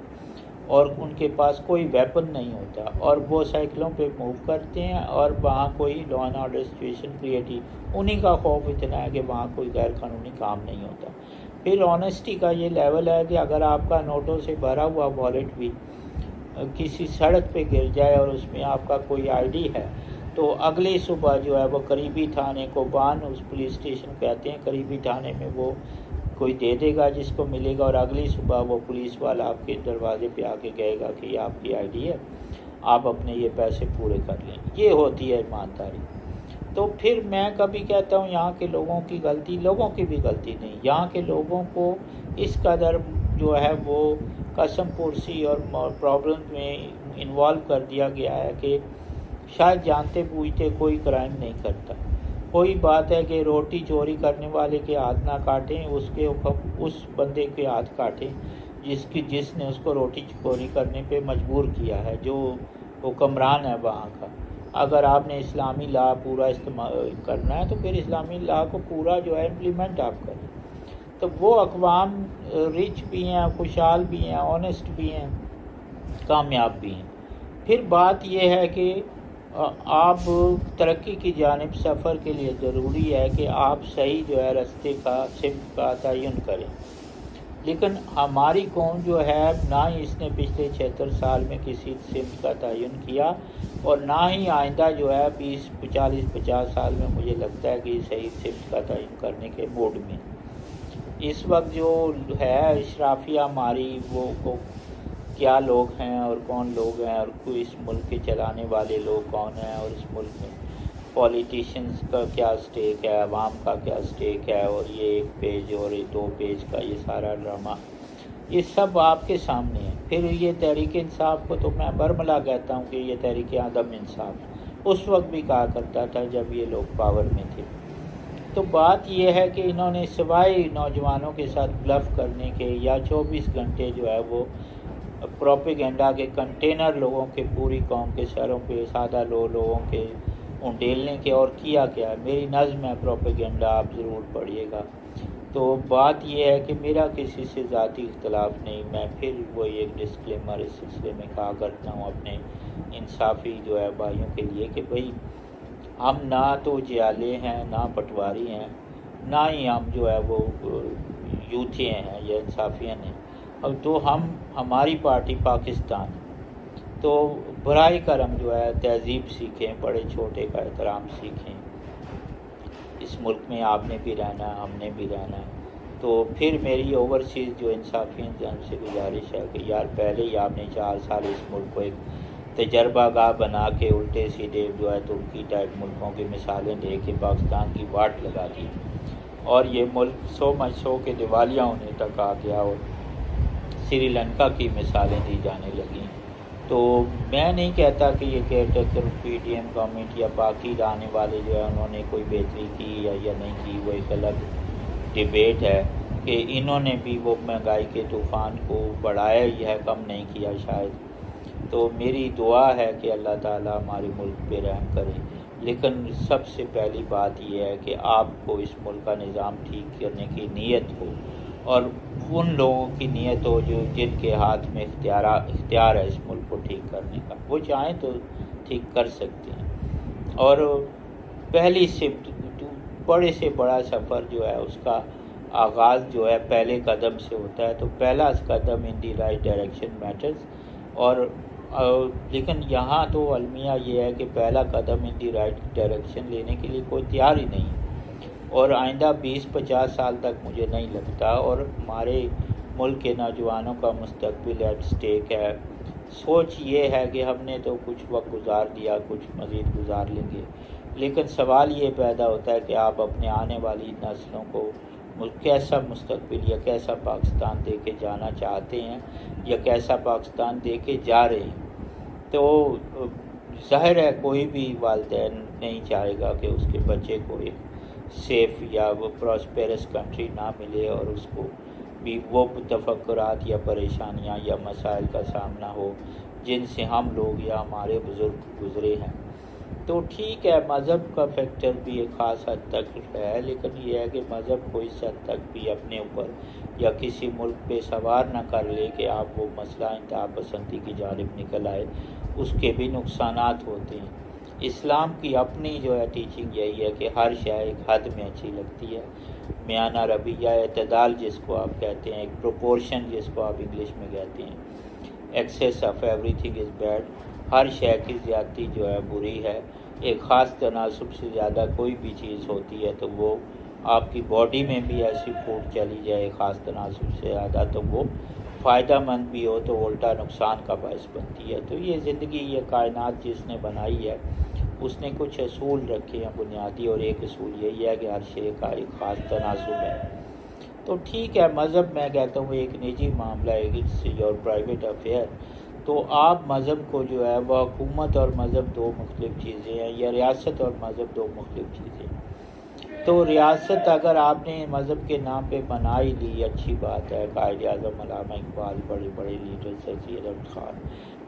और उनके पास कोई वेपन नहीं होता, और वो साइकिलों पे मूव करते हैं और वहाँ कोई law and order situation create ही, उन्हीं का खौफ इतना है कि वहाँ कोई गैर कानूनी काम नहीं होता। फिर ऑनेस्टी का ये लेवल है कि अगर आपका नोटों से भरा हुआ वॉलेट भी किसी सड़क पे गिर जाए और उसमें आपका कोई आईडी है, तो अगली सुबह जो है वो करीबी थाने को बान उस पुलिस स्टेशन कहते हैं, करीबी थाने में वो कोई दे देगा जिसको मिलेगा, और अगली सुबह वो पुलिस वाला आपके दरवाजे पे आके कहेगा कि ये आपकी आईडी है, आप अपने ये पैसे पूरे कर लें। ये होती है ईमानदारी। तो फिर मैं कभी कहता हूँ यहाँ के लोगों की गलती, लोगों की भी गलती नहीं, यहाँ के लोगों को इस कदर जो है वो कसम पुरसी और प्रॉब्लम में इन्वॉल्व कर दिया गया है कि शायद जानते बूझते कोई क्राइम नहीं करता। कोई बात है कि रोटी चोरी करने वाले के हाथ ना काटें, उसके उस बंदे के हाथ काटें जिसने उसको रोटी चोरी करने पे मजबूर किया है, जो हुक्मरान है वहाँ का। अगर आपने इस्लामी लॉ पूरा इस्तेमाल करना है तो फिर इस्लामी लॉ को पूरा जो है इम्प्लीमेंट आप करें। तो वो अक़वाम रिच भी हैं, खुशहाल भी हैं, ऑनेस्ट भी हैं, कामयाब भी हैं। फिर बात यह है कि आप तरक्की की जानिब सफ़र के लिए ज़रूरी है कि आप सही जो है रास्ते का सिमत का तयन करें। लेकिन हमारी कौम जो है ना ही इसने पिछले 76 साल में किसी सिमत का तयन किया, और ना ही आइंदा जो है 40-50 साल में मुझे लगता है कि सही सिमत का तयन करने के मूड में। इस वक्त जो है इशराफिया हमारी वो क्या लोग हैं और कौन लोग हैं, और कोई इस मुल्क के चलाने वाले लोग कौन हैं, और इस मुल्क में पॉलिटिशियंस का क्या स्टेक है, अवाम का क्या स्टेक है, और ये 1 पेज और ये 2 पेज का ये सारा ड्रामा, ये सब आपके सामने है। फिर ये तहरीक इंसाफ को तो मैं बरमला कहता हूँ कि ये तहरीक आदम इंसाफ उस वक्त भी कहा करता था जब ये लोग पावर में थे। तो बात ये है कि इन्होंने सिवाय नौजवानों के साथ ब्लफ करने के या 24 घंटे जो है वो प्रोपेगेंडा के कंटेनर लोगों के, पूरी कौम के सरों पे सादा लोगों के उंडेलने के, और किया क्या है। मेरी नज़्म है प्रोपेगेंडा, आप ज़रूर पढ़िएगा। तो बात यह है कि मेरा किसी से ज़ाती इख्तलाफ नहीं। मैं फिर वो एक डिस्क्लेमर इस सिलसिले में कहा करता हूँ अपने इंसाफ़ी जो है भाइयों के लिए कि भाई हम ना तो जियाले हैं, ना पटवारी हैं, ना ही हम जो है वो यूथिए हैं या इंसाफियन हैं। अब तो हमारी पार्टी पाकिस्तान, तो बराए करम जो है तहज़ीब सीखें, बड़े छोटे का एहतराम सीखें। इस मुल्क में आपने भी रहना, हमने भी रहना है। तो फिर मेरी ओवरसीज़ जो इंसाफियन से गुजारिश है कि यार पहले ही आपने 4 साल इस मुल्क को एक तजर्बागाह बना के उल्टे सीधे जो है तुर्की टाइप मुल्कों की मिसालें दे के पाकिस्तान की वाट लगा दी, और ये मुल्क 100 के दिवालिया होने तक आ गया और श्रीलंका की मिसालें दी जाने लगी। तो मैं नहीं कहता कि ये केयरटेकर पीडीएम गवर्नमेंट या बाकी आने वाले जो है उन्होंने कोई बेहतरी की या नहीं की, वो एक अलग डिबेट है कि इन्होंने भी वो महंगाई के तूफ़ान को बढ़ाया ही है, कम नहीं किया शायद। तो मेरी दुआ है कि अल्लाह ताला हमारे मुल्क पे रहम करे। लेकिन सबसे पहली बात यह है कि आपको इस मुल्क का निज़ाम ठीक करने की नीयत हो, और उन लोगों की नीयत हो जो जिनके हाथ में इख्तियार है इस मुल्क को ठीक करने का। वो चाहें तो ठीक कर सकते हैं। और पहली से बड़े से बड़ा सफ़र जो है उसका आगाज़ जो है पहले कदम से होता है। तो पहला कदम इन दी राइट डायरेक्शन मैटर्स। और लेकिन यहाँ तो अलमिया ये है कि पहला कदम इन दी राइट डायरेक्शन लेने के लिए कोई तैयार ही नहीं है, और आइंदा 20-50 साल तक मुझे नहीं लगता। और हमारे मुल्क के नौजवानों का मुस्तकबिल एट स्टेक है। सोच ये है कि हमने तो कुछ वक्त गुजार दिया, कुछ मज़ीद गुजार लेंगे, लेकिन सवाल ये पैदा होता है कि आप अपने आने वाली नस्लों को कैसा मुस्तकबिल या कैसा पाकिस्तान दे के जाना चाहते हैं, या कैसा पाकिस्तान दे के जा रहे हैं। तो ज़ाहिर है कोई भी वालिदैन नहीं चाहेगा कि उसके बच्चे को एक सेफ़ या वो प्रॉस्पेरस कंट्री ना मिले और उसको भी वो तफक्कुरात या परेशानियां या मसाइल का सामना हो जिनसे हम लोग या हमारे बुज़ुर्ग गुज़रे हैं। तो ठीक है, मज़हब का फैक्टर भी एक ख़ास हद तक है, लेकिन ये है कि मज़हब को इस हद तक भी अपने ऊपर या किसी मुल्क पे सवार ना कर ले कि आप वो मसला इंतहा पसंदी की जानिब निकल आए, उसके भी नुकसानात होते हैं। इस्लाम की अपनी जो है टीचिंग यही है कि हर शय एक हद में अच्छी लगती है। मियाना रबिया एतदाल जिसको आप कहते हैं, एक प्रोपोर्शन जिसको आप इंग्लिश में कहते हैं, excess of everything is bad. हर शय की ज़्यादती जो है बुरी है। एक ख़ास तनासुब से ज़्यादा कोई भी चीज़ होती है तो वो आपकी बॉडी में भी ऐसी फूट चली जाए ख़ास तनासुब से ज़्यादा तो वो फ़ायदा मंद भी हो तो उल्टा नुकसान का बायस बनती है। तो ये ज़िंदगी, ये कायनात जिसने बनाई है उसने कुछ असूल रखे हैं बुनियादी, और एक असूल यही है कि हर शय का एक ख़ास तनासुब है। तो ठीक है, मज़हब मैं कहता हूँ एक निजी मामला है, इट्स योर प्राइवेट अफेयर। तो आप मज़हब को जो है वह हुकूमत और मज़हब दो मुख्तलिफ़ चीज़ें हैं, या रियासत और मज़हब दो मुख्तलिफ़ चीज़ें हैं। तो रियासत अगर आपने मज़हब के नाम पे बना ही ली, अच्छी बात है। कायद आज़म अल्लामा इकबाल, बड़े बड़े लीडर सर सैयद अहमद ख़ान,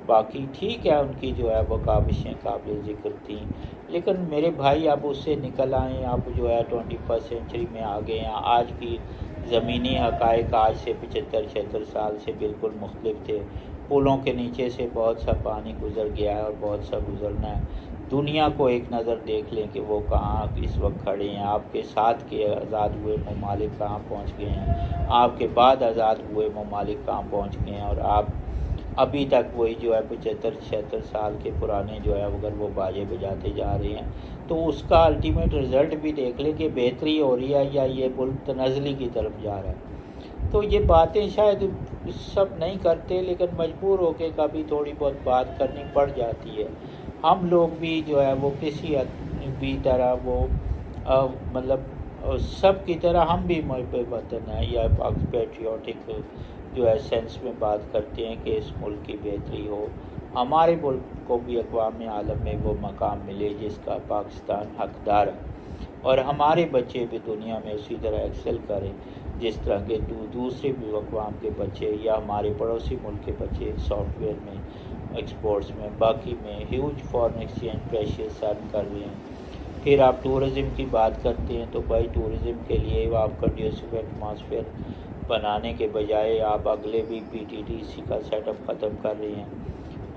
बाकी ठीक है, उनकी जो है वो काबिशें काबिल ज़िक्र थी। लेकिन मेरे भाई अब उससे निकल आए, अब जो है 21st सेंचुरी में आ गए हैं। आज की ज़मीनी हक़ाइक़ आज से 75-76 साल से बिल्कुल मुख्तलिफ थे। पुलों के नीचे से बहुत सा पानी गुज़र गया है और बहुत सा गुज़रना है। दुनिया को एक नज़र देख लें कि वो कहाँ इस वक्त खड़े हैं। आपके साथ के आज़ाद हुए ममालिक कहाँ पहुँच गए हैं, आपके बाद आज़ाद हुए ममालिक कहाँ पहुँच गए हैं, और आप अभी तक वही जो है 75-76 साल के पुराने जो है अगर वो बाजे बजाते जा रहे हैं। तो उसका अल्टीमेट रिज़ल्ट भी देख लें कि बेहतरी हो रही है या ये मुल्क तनज़ली की तरफ जा रहा है। तो ये बातें शायद सब नहीं करते, लेकिन मजबूर होकर कभी थोड़ी बहुत बात करनी पड़ जाती है। हम लोग भी जो है वो किसी भी तरह वो मतलब सब की तरह हम भी मुहब्बे वतन हैं या पैट्रियाटिक जो है सेंस में बात करते हैं कि इस मुल्क की बेहतरी हो, हमारे मुल्क को भी अक़वाम आलम में वो मकाम मिले जिसका पाकिस्तान हकदार है, और हमारे बच्चे भी दुनिया में उसी तरह एक्सेल करें जिस तरह के दूसरे भी अक़वाम के बच्चे या हमारे पड़ोसी मुल्क के बच्चे सॉफ्टवेयर में, एक्सपोर्ट्स में, बाकी में huge foreign exchange pressures earn कर रहे हैं। फिर आप टूरिज़म की बात करते हैं तो भाई टूरिज़म के लिए आप कंड्यूसिव एटमॉस्फेयर बनाने के बजाय आप अगले भी PTDC का सेटअप ख़त्म कर रहे हैं,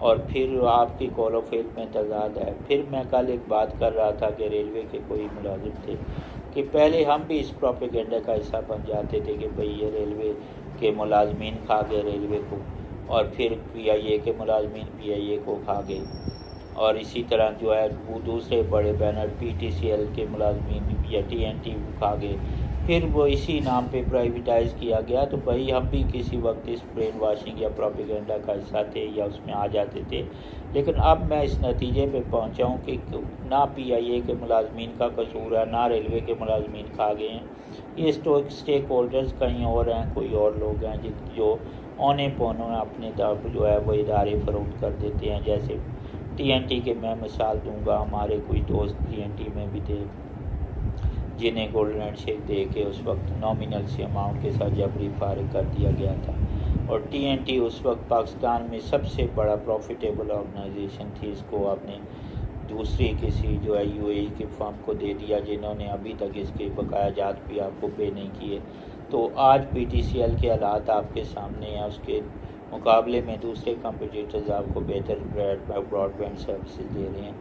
और फिर आपकी कॉलोफेल में तजाद है। फिर मैं कल एक बात कर रहा था कि रेलवे के कोई मुलाजिम थे कि पहले हम भी इस प्रोपेगेंडा का हिस्सा बन जाते थे कि भाई ये रेलवे के मुलाजमीन खा गए रेलवे को, और फिर PIA के मुलाजमीन PIA को खा गए, और इसी तरह जो है वो दूसरे बड़े बैनर PTCL के मुलाजमीन या TNT खा गए, फिर वो इसी नाम पे प्राइवेटाइज़ किया गया। तो भाई हम भी किसी वक्त इस ब्रेन वाशिंग या प्रोपेगेंडा का हिस्सा थे या उसमें आ जाते थे, लेकिन अब मैं इस नतीजे पे पहुंचा हूं कि ना PIA के मुलाजमीन का कसूर है, ना रेलवे के मुलाजमीन खा गए हैं, ये स्टेक होल्डर्स कहीं और हैं, कोई और लोग हैं जो औने पौने अपने तरफ जो है वो इदारे फ़रोख्त कर देते हैं। जैसे TNT के मैं मिसाल दूंगा, हमारे कोई दोस्त TNT में भी थे जिन्हें गोल्डन हैंडशेक दे के उस वक्त नॉमिनल से अमाउंट के साथ जबरी फारिग कर दिया गया था, और TNT उस वक्त पाकिस्तान में सबसे बड़ा प्रॉफिटेबल ऑर्गेनाइजेशन थी। इसको आपने दूसरी किसी जो है UAE के फर्म को दे दिया जिन्होंने अभी तक इसके बकाया जात भी आपको पे नहीं किए। तो आज PTCL के हालात आपके सामने हैं, उसके मुकाबले में दूसरे कंपटीटर्स आपको बेहतर ब्रॉडबैंड सर्विसेज दे रहे हैं।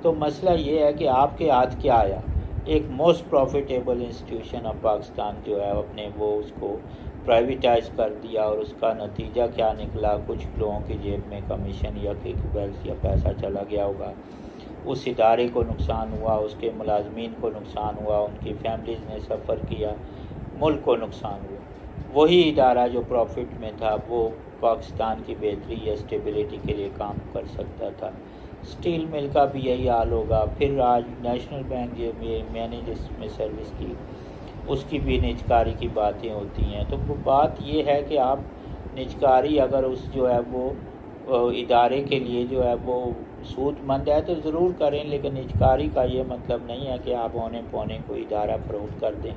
तो मसला ये है कि आपके हाथ क्या आया, एक most profitable institution of Pakistan जो है अपने वो उसको प्राइवेटाइज कर दिया, और उसका नतीजा क्या निकला, कुछ लोगों की जेब में कमीशन या किकबैक्स या पैसा चला गया होगा, उस इदारे को नुकसान हुआ, उसके मुलाजमीन को नुकसान हुआ, उनकी फैमिलीज़ ने सफ़र किया, मुल्क को नुकसान हुआ। वही इदारा जो प्रॉफिट में था वो पाकिस्तान की बेहतरी या स्टेबिलिटी के लिए काम कर सकता था। स्टील मिल का भी यही हाल होगा। फिर आज नेशनल बैंक जो मैंने जिसमें सर्विस की उसकी भी निजकारी की बातें होती हैं। तो वो बात ये है कि आप निजकारी अगर उस जो है वो इदारे के लिए जो है वो सूदमंद है तो ज़रूर करें, लेकिन निजकारी का ये मतलब नहीं है कि आप औने पौने को इदारा फ़रोख्त कर दें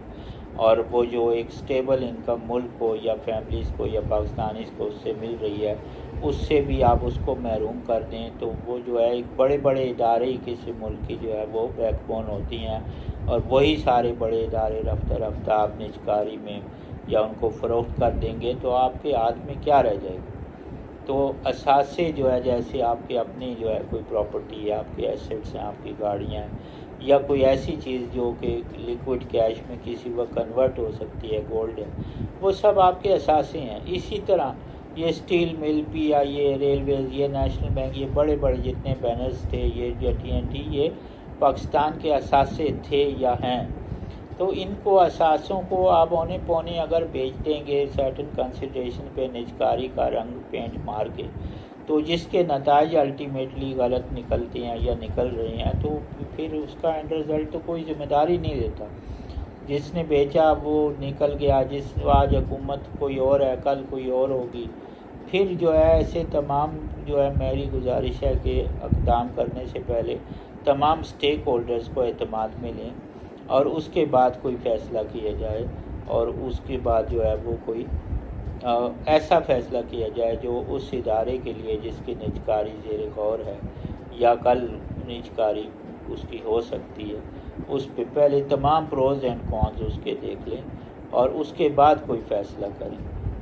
और वो जो एक स्टेबल इनकम मुल्क को या फैमिलीज़ को या पाकिस्तानीज़ को उससे मिल रही है उससे भी आप उसको महरूम कर दें। तो वो जो है एक बड़े बड़े इदारे ही किसी मुल्क की जो है वो बैकबोन होती हैं, और वही सारे बड़े इदारे रफ्ता रफ्ता आप निजकारी में या उनको फ़रोख्त कर देंगे तो आपके हाथ में क्या रह जाएगा। तो असासे जो है जैसे आपके अपनी जो है कोई प्रॉपर्टी है, आपके एसेट्स हैं, आपकी गाड़ियाँ हैं या कोई ऐसी चीज़ जो कि लिक्विड कैश में किसी वक्त कन्वर्ट हो सकती है, गोल्ड है, वो सब आपके असासे हैं। इसी तरह ये स्टील मिल, PIA, रेलवेज़, ये नेशनल बैंक, ये बड़े बड़े जितने बैनर्स थे, ये TNT, ये पाकिस्तान के असासे थे या हैं। तो इनको असासों को आप औने पौने अगर बेच देंगे सर्टन कंसिडरेशन पे निजकारी का रंग पेंट मार के, तो जिसके नताइज अल्टीमेटली गलत निकलते हैं या निकल रहे हैं, तो फिर उसका एंड रिज़ल्ट तो कोई ज़िम्मेदारी नहीं लेता। जिसने बेचा वो निकल गया, जिस आज हुकूमत कोई और है, कल कोई और होगी। फिर जो है ऐसे तमाम जो है मेरी गुजारिश है कि इक़दाम करने से पहले तमाम स्टेक होल्डर्स को एतमाद में लें और उसके बाद कोई फ़ैसला किया जाए, और उसके बाद जो है वो कोई ऐसा फ़ैसला किया जाए जो उस इदारे के लिए जिसकी निजकारी ज़ेर गौर है या कल निजकारी उसकी हो सकती है, उस पे पहले तमाम प्रोज एंड कॉन्स उसके देख लें और उसके बाद कोई फ़ैसला करें।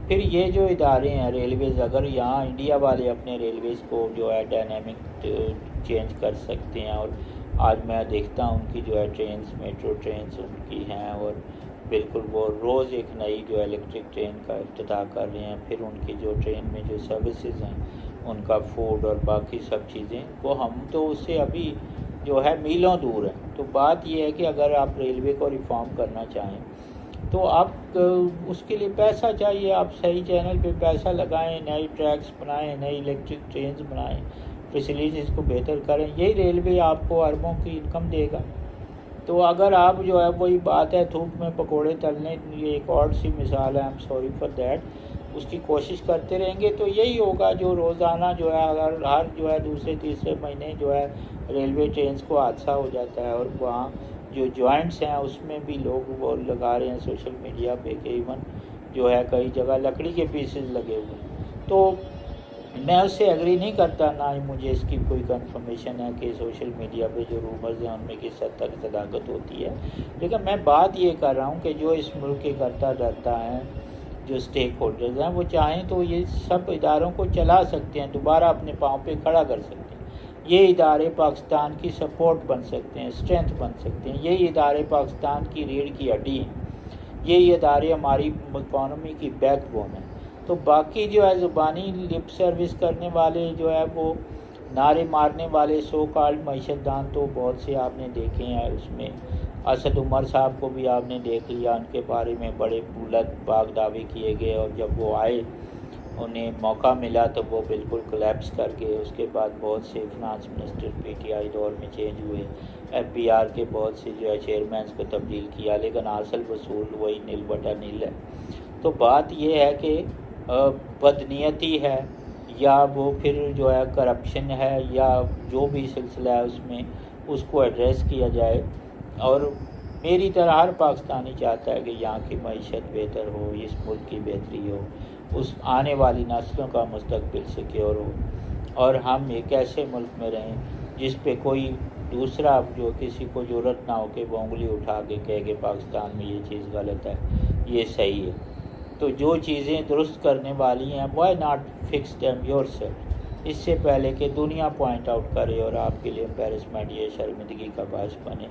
फिर ये जो इदारे हैं रेलवेज़, अगर यहाँ इंडिया वाले अपने रेलवेज़ को जो है डायनामिक चेंज कर सकते हैं, और आज मैं देखता हूँ उनकी जो है ट्रेन्स, मेट्रो ट्रेन्स उनकी हैं और बिल्कुल वो रोज़ एक नई जो इलेक्ट्रिक ट्रेन का इफ्तिताह कर रहे हैं। फिर उनकी जो ट्रेन में जो सर्विसेज हैं, उनका फूड और बाकी सब चीज़ें, वो हम तो उससे अभी जो है मीलों दूर हैं। तो बात ये है कि अगर आप रेलवे को रिफॉर्म करना चाहें तो आप उसके लिए पैसा चाहिए, आप सही चैनल पे पैसा लगाएं, नए ट्रैक्स बनाएं, नई इलेक्ट्रिक ट्रेन्स बनाएं, फैसिलिटीज़ को बेहतर करें, यही रेलवे आपको अरबों की इनकम देगा। तो अगर आप जो है वही बात है थूक में पकोड़े तलने, ये एक और सी मिसाल है, I am sorry for that, उसकी कोशिश करते रहेंगे तो यही होगा। जो रोज़ाना जो है अगर हर जो है दूसरे तीसरे महीने जो है रेलवे ट्रेन को हादसा हो जाता है, और वहाँ जो जॉइंट्स हैं उसमें भी लोग वो लगा रहे हैं सोशल मीडिया पे कि इवन जो है कई जगह लकड़ी के पीसेस लगे हुए हैं। तो मैं उससे एग्री नहीं करता, ना ही मुझे इसकी कोई कंफर्मेशन है कि सोशल मीडिया पे जो रूमर्स हैं उनमें किस हद तक सदाकत होती है। लेकिन मैं बात ये कर रहा हूँ कि जो इस मुल्क के करता धरता हैं, जो स्टेक होल्डर्स हैं, वो चाहें तो ये सब इदारों को चला सकते हैं, दोबारा अपने पाँव पे खड़ा कर सकते हैं। ये इदारे पाकिस्तान की सपोर्ट बन सकते हैं, स्ट्रेंथ बन सकते हैं। यही इदारे पाकिस्तान की रीढ़ की हड्डी हैं, यही इदारे हमारी इकॉनमी की बैकबोन है। तो बाकी जो है ज़ुबानी लिप सर्विस करने वाले जो है वो नारे मारने वाले सो कॉल्ड मईशतदान तो बहुत से आपने देखे हैं। उसमें असद उमर साहब को भी आपने देख लिया, उनके बारे में बड़े बुलंद बाग दावे किए गए, और जब वो आए उन्हें मौका मिला तो वो बिल्कुल कोलैप्स कर गए। उसके बाद बहुत से फिनांस मिनिस्टर पीटीआई दौर में चेंज हुए, एफबीआर के बहुत से जो है चेयरमैन को तब्दील किया, लेकिन असल वसूल वही नील बटा नील है। तो बात यह है कि बदनीयती है, या वो फिर जो है करप्शन है, या जो भी सिलसिला है उसमें उसको एड्रेस किया जाए। और मेरी तरह हर पाकिस्तानी चाहता है कि यहाँ की मईशत बेहतर हो, इस मुल्क की बेहतरी हो, उस आने वाली नस्लों का मुस्तकबिल सिक्योर हो, और हम एक ऐसे मुल्क में रहें जिस पे कोई दूसरा जो किसी को ज़रूरत ना हो कि वो उंगली उठा के कहे कि पाकिस्तान में ये चीज़ गलत है, ये सही है। तो जो चीज़ें दुरुस्त करने वाली हैं, why not fix them yourself, इससे पहले कि दुनिया पॉइंट आउट करे और आपके लिए एम्बेरसमेंट, ये शर्मिंदगी का बायस बने।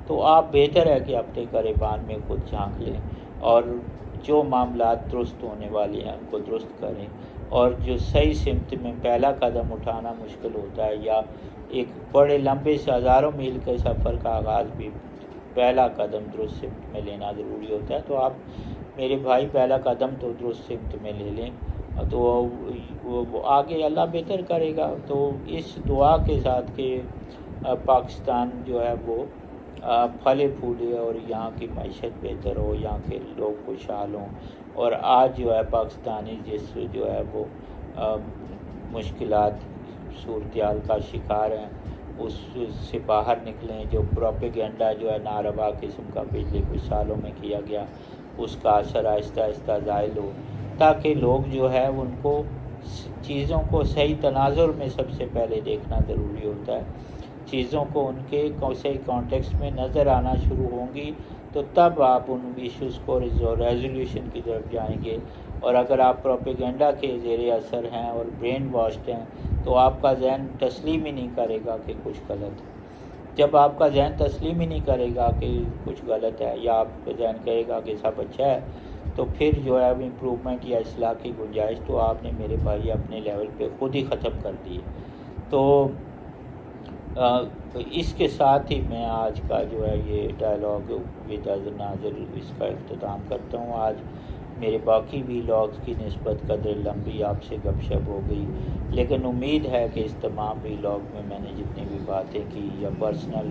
तो आप बेहतर है कि अपने गरेबान में खुद झांक लें, और जो मामला दुरुस्त होने वाले हैं उनको दुरुस्त करें। और जो सही सिमत में पहला कदम उठाना मुश्किल होता है, या एक बड़े लंबे से हज़ारों मील के सफ़र का आगाज़ भी पहला कदम दुरुस्त सिमत में लेना ज़रूरी होता है। तो आप मेरे भाई पहला कदम तो दुरुस्त सिमत में ले लें, तो वो आगे अल्लाह बेहतर करेगा। तो इस दुआ के साथ कि पाकिस्तान जो है वो फले फूले और यहाँ की मईशत बेहतर हो, यहाँ के लोग खुशहाल हों, और आज जो है पाकिस्तानी जिस जो है वो मुश्किलात सूरत का शिकार हैं उससे बाहर निकलें। जो प्रोपेगेंडा जो है नारवा किस्म का पिछले कुछ सालों में किया गया, उसका असर आहिस्ता आहिस्ता ज़ाइल हो, ताकि लोग जो है उनको चीज़ों को सही तनाजुर में सबसे पहले देखना ज़रूरी होता है। चीज़ों को उनके सही कॉन्टेक्स्ट में नज़र आना शुरू होंगी तो तब आप उन इश्यूज़ को रेजोल्यूशन की तरफ जाएंगे। और अगर आप प्रोपेगेंडा के ज़ेरे असर हैं और ब्रेन वॉश्ड हैं तो आपका जहन तस्लीम ही नहीं करेगा कि कुछ गलत है। जब आपका जहन तस्लीम ही नहीं करेगा कि कुछ गलत है, या आपका जहन कहेगा कि सब अच्छा है, तो फिर जो है इम्प्रूवमेंट या इस्लाह की गुंजाइश तो आपने मेरे भाई अपने लेवल पे ख़ुद ही ख़त्म कर दी है। तो इसके साथ ही मैं आज का जो है ये डायलॉग विद नाज़िर इसका इख्तिताम करता हूँ। आज मेरे बाकी व्लॉग्स की निस्बत कदर लंबी आपसे गपशप हो गई, लेकिन उम्मीद है कि इस तमाम व्लॉग में मैंने जितनी भी बातें की या पर्सनल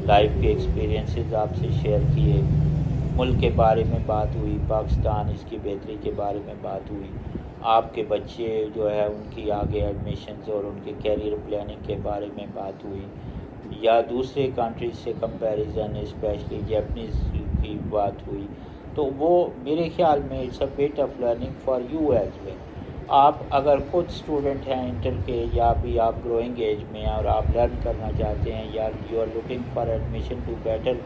लाइफ के एक्सपीरियंसेस आपसे शेयर किए, मुल्क के बारे में बात हुई, पाकिस्तान इसकी बेहतरी के बारे में बात हुई, आपके बच्चे जो है उनकी आगे एडमिशन्स और उनके कैरियर प्लानिंग के बारे में बात हुई, या दूसरे कंट्रीज से कंपैरिजन स्पेशली जैपनीज़ की बात हुई, तो वो मेरे ख्याल में it's a bit of learning for you as well. आप अगर खुद स्टूडेंट हैं इंटर के, या भी आप ग्रोइंग एज में हैं और आप लर्न करना चाहते हैं, या you are looking for admission to better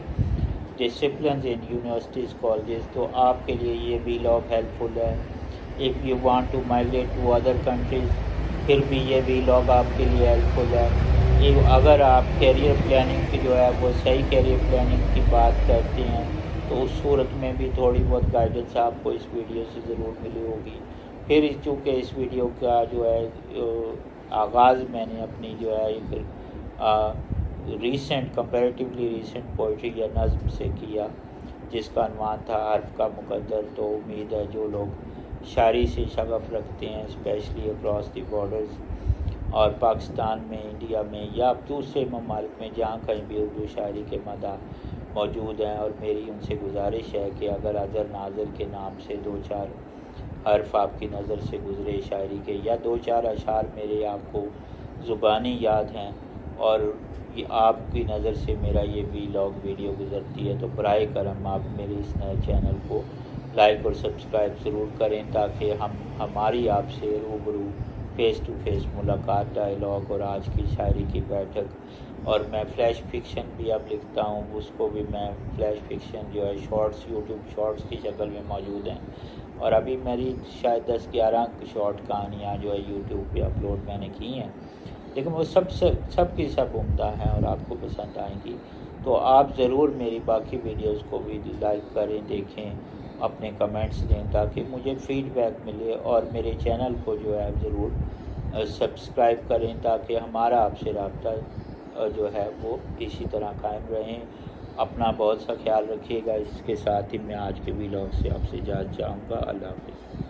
discipline in universities colleges, तो आपके लिए ये व्लॉग हेल्पफुल है। If you want to migrate to other countries, फिर भी ये व्लॉग आपके लिए हेल्पफुल है। अगर आप कैरियर प्लानिंग की जो है वो सही कैरियर प्लानिंग की बात करते हैं तो उस सूरत में भी थोड़ी बहुत गाइडेंस आपको इस वीडियो से ज़रूर मिली होगी। फिर चूँकि इस वीडियो का जो है आगाज़ मैंने अपनी जो है एक रीसेंट कंपैरेटिवली रीसेंट पोइट्री या नज़्म से किया जिसका अनवान था हर्फ का मुकद्दर, तो उम्मीद है जो लोग शायरी से शगफ़ रखते हैं स्पेशली अक्रॉस द बॉर्डर्स और पाकिस्तान में, इंडिया में या दूसरे ममालिक में जहाँ कहीं भी उर्दू शायरी के मदाह मौजूद हैं। और मेरी उनसे गुजारिश है कि अगर अज़र नाज़र के नाम से 2-4 हर्फ आपकी नज़र से गुज़रे शायरी के, या 2-4 अशार मेरे आपको ज़ुबानी याद हैं और ये आपकी नज़र से मेरा ये वीलॉग वीडियो गुज़रती है, तो बराए करम आप मेरे इस नए चैनल को लाइक और सब्सक्राइब ज़रूर करें, ताकि हमारी आपसे रूबरू फ़ेस टू फेस मुलाकात, डायलॉग और आज की शायरी की बैठक। और मैं फ़्लैश फ़िक्शन भी अब लिखता हूँ, उसको भी मैं फ़्लैश फ़िक्शन जो है शॉर्ट्स, यूट्यूब शॉर्ट्स की शक्ल में मौजूद हैं। और अभी मेरी शायद 10-11 शॉर्ट कहानियाँ जो है यूट्यूब पे अपलोड मैंने की हैं, लेकिन वो सब की सब उम्दा हैं और आपको पसंद आएंगी। तो आप ज़रूर मेरी बाकी वीडियोस को भी लाइक करें, देखें, अपने कमेंट्स दें, ताकि मुझे फ़ीडबैक मिले। और मेरे चैनल को जो है ज़रूर सब्सक्राइब करें, ताकि हमारा आपसे रब्ता जो है वो इसी तरह कायम रहें। अपना बहुत सा ख्याल रखिएगा। इसके साथ ही मैं आज के व्लॉग से आपसे इजाज़त चाहूँगा। अल्लाह हाफ़िज़।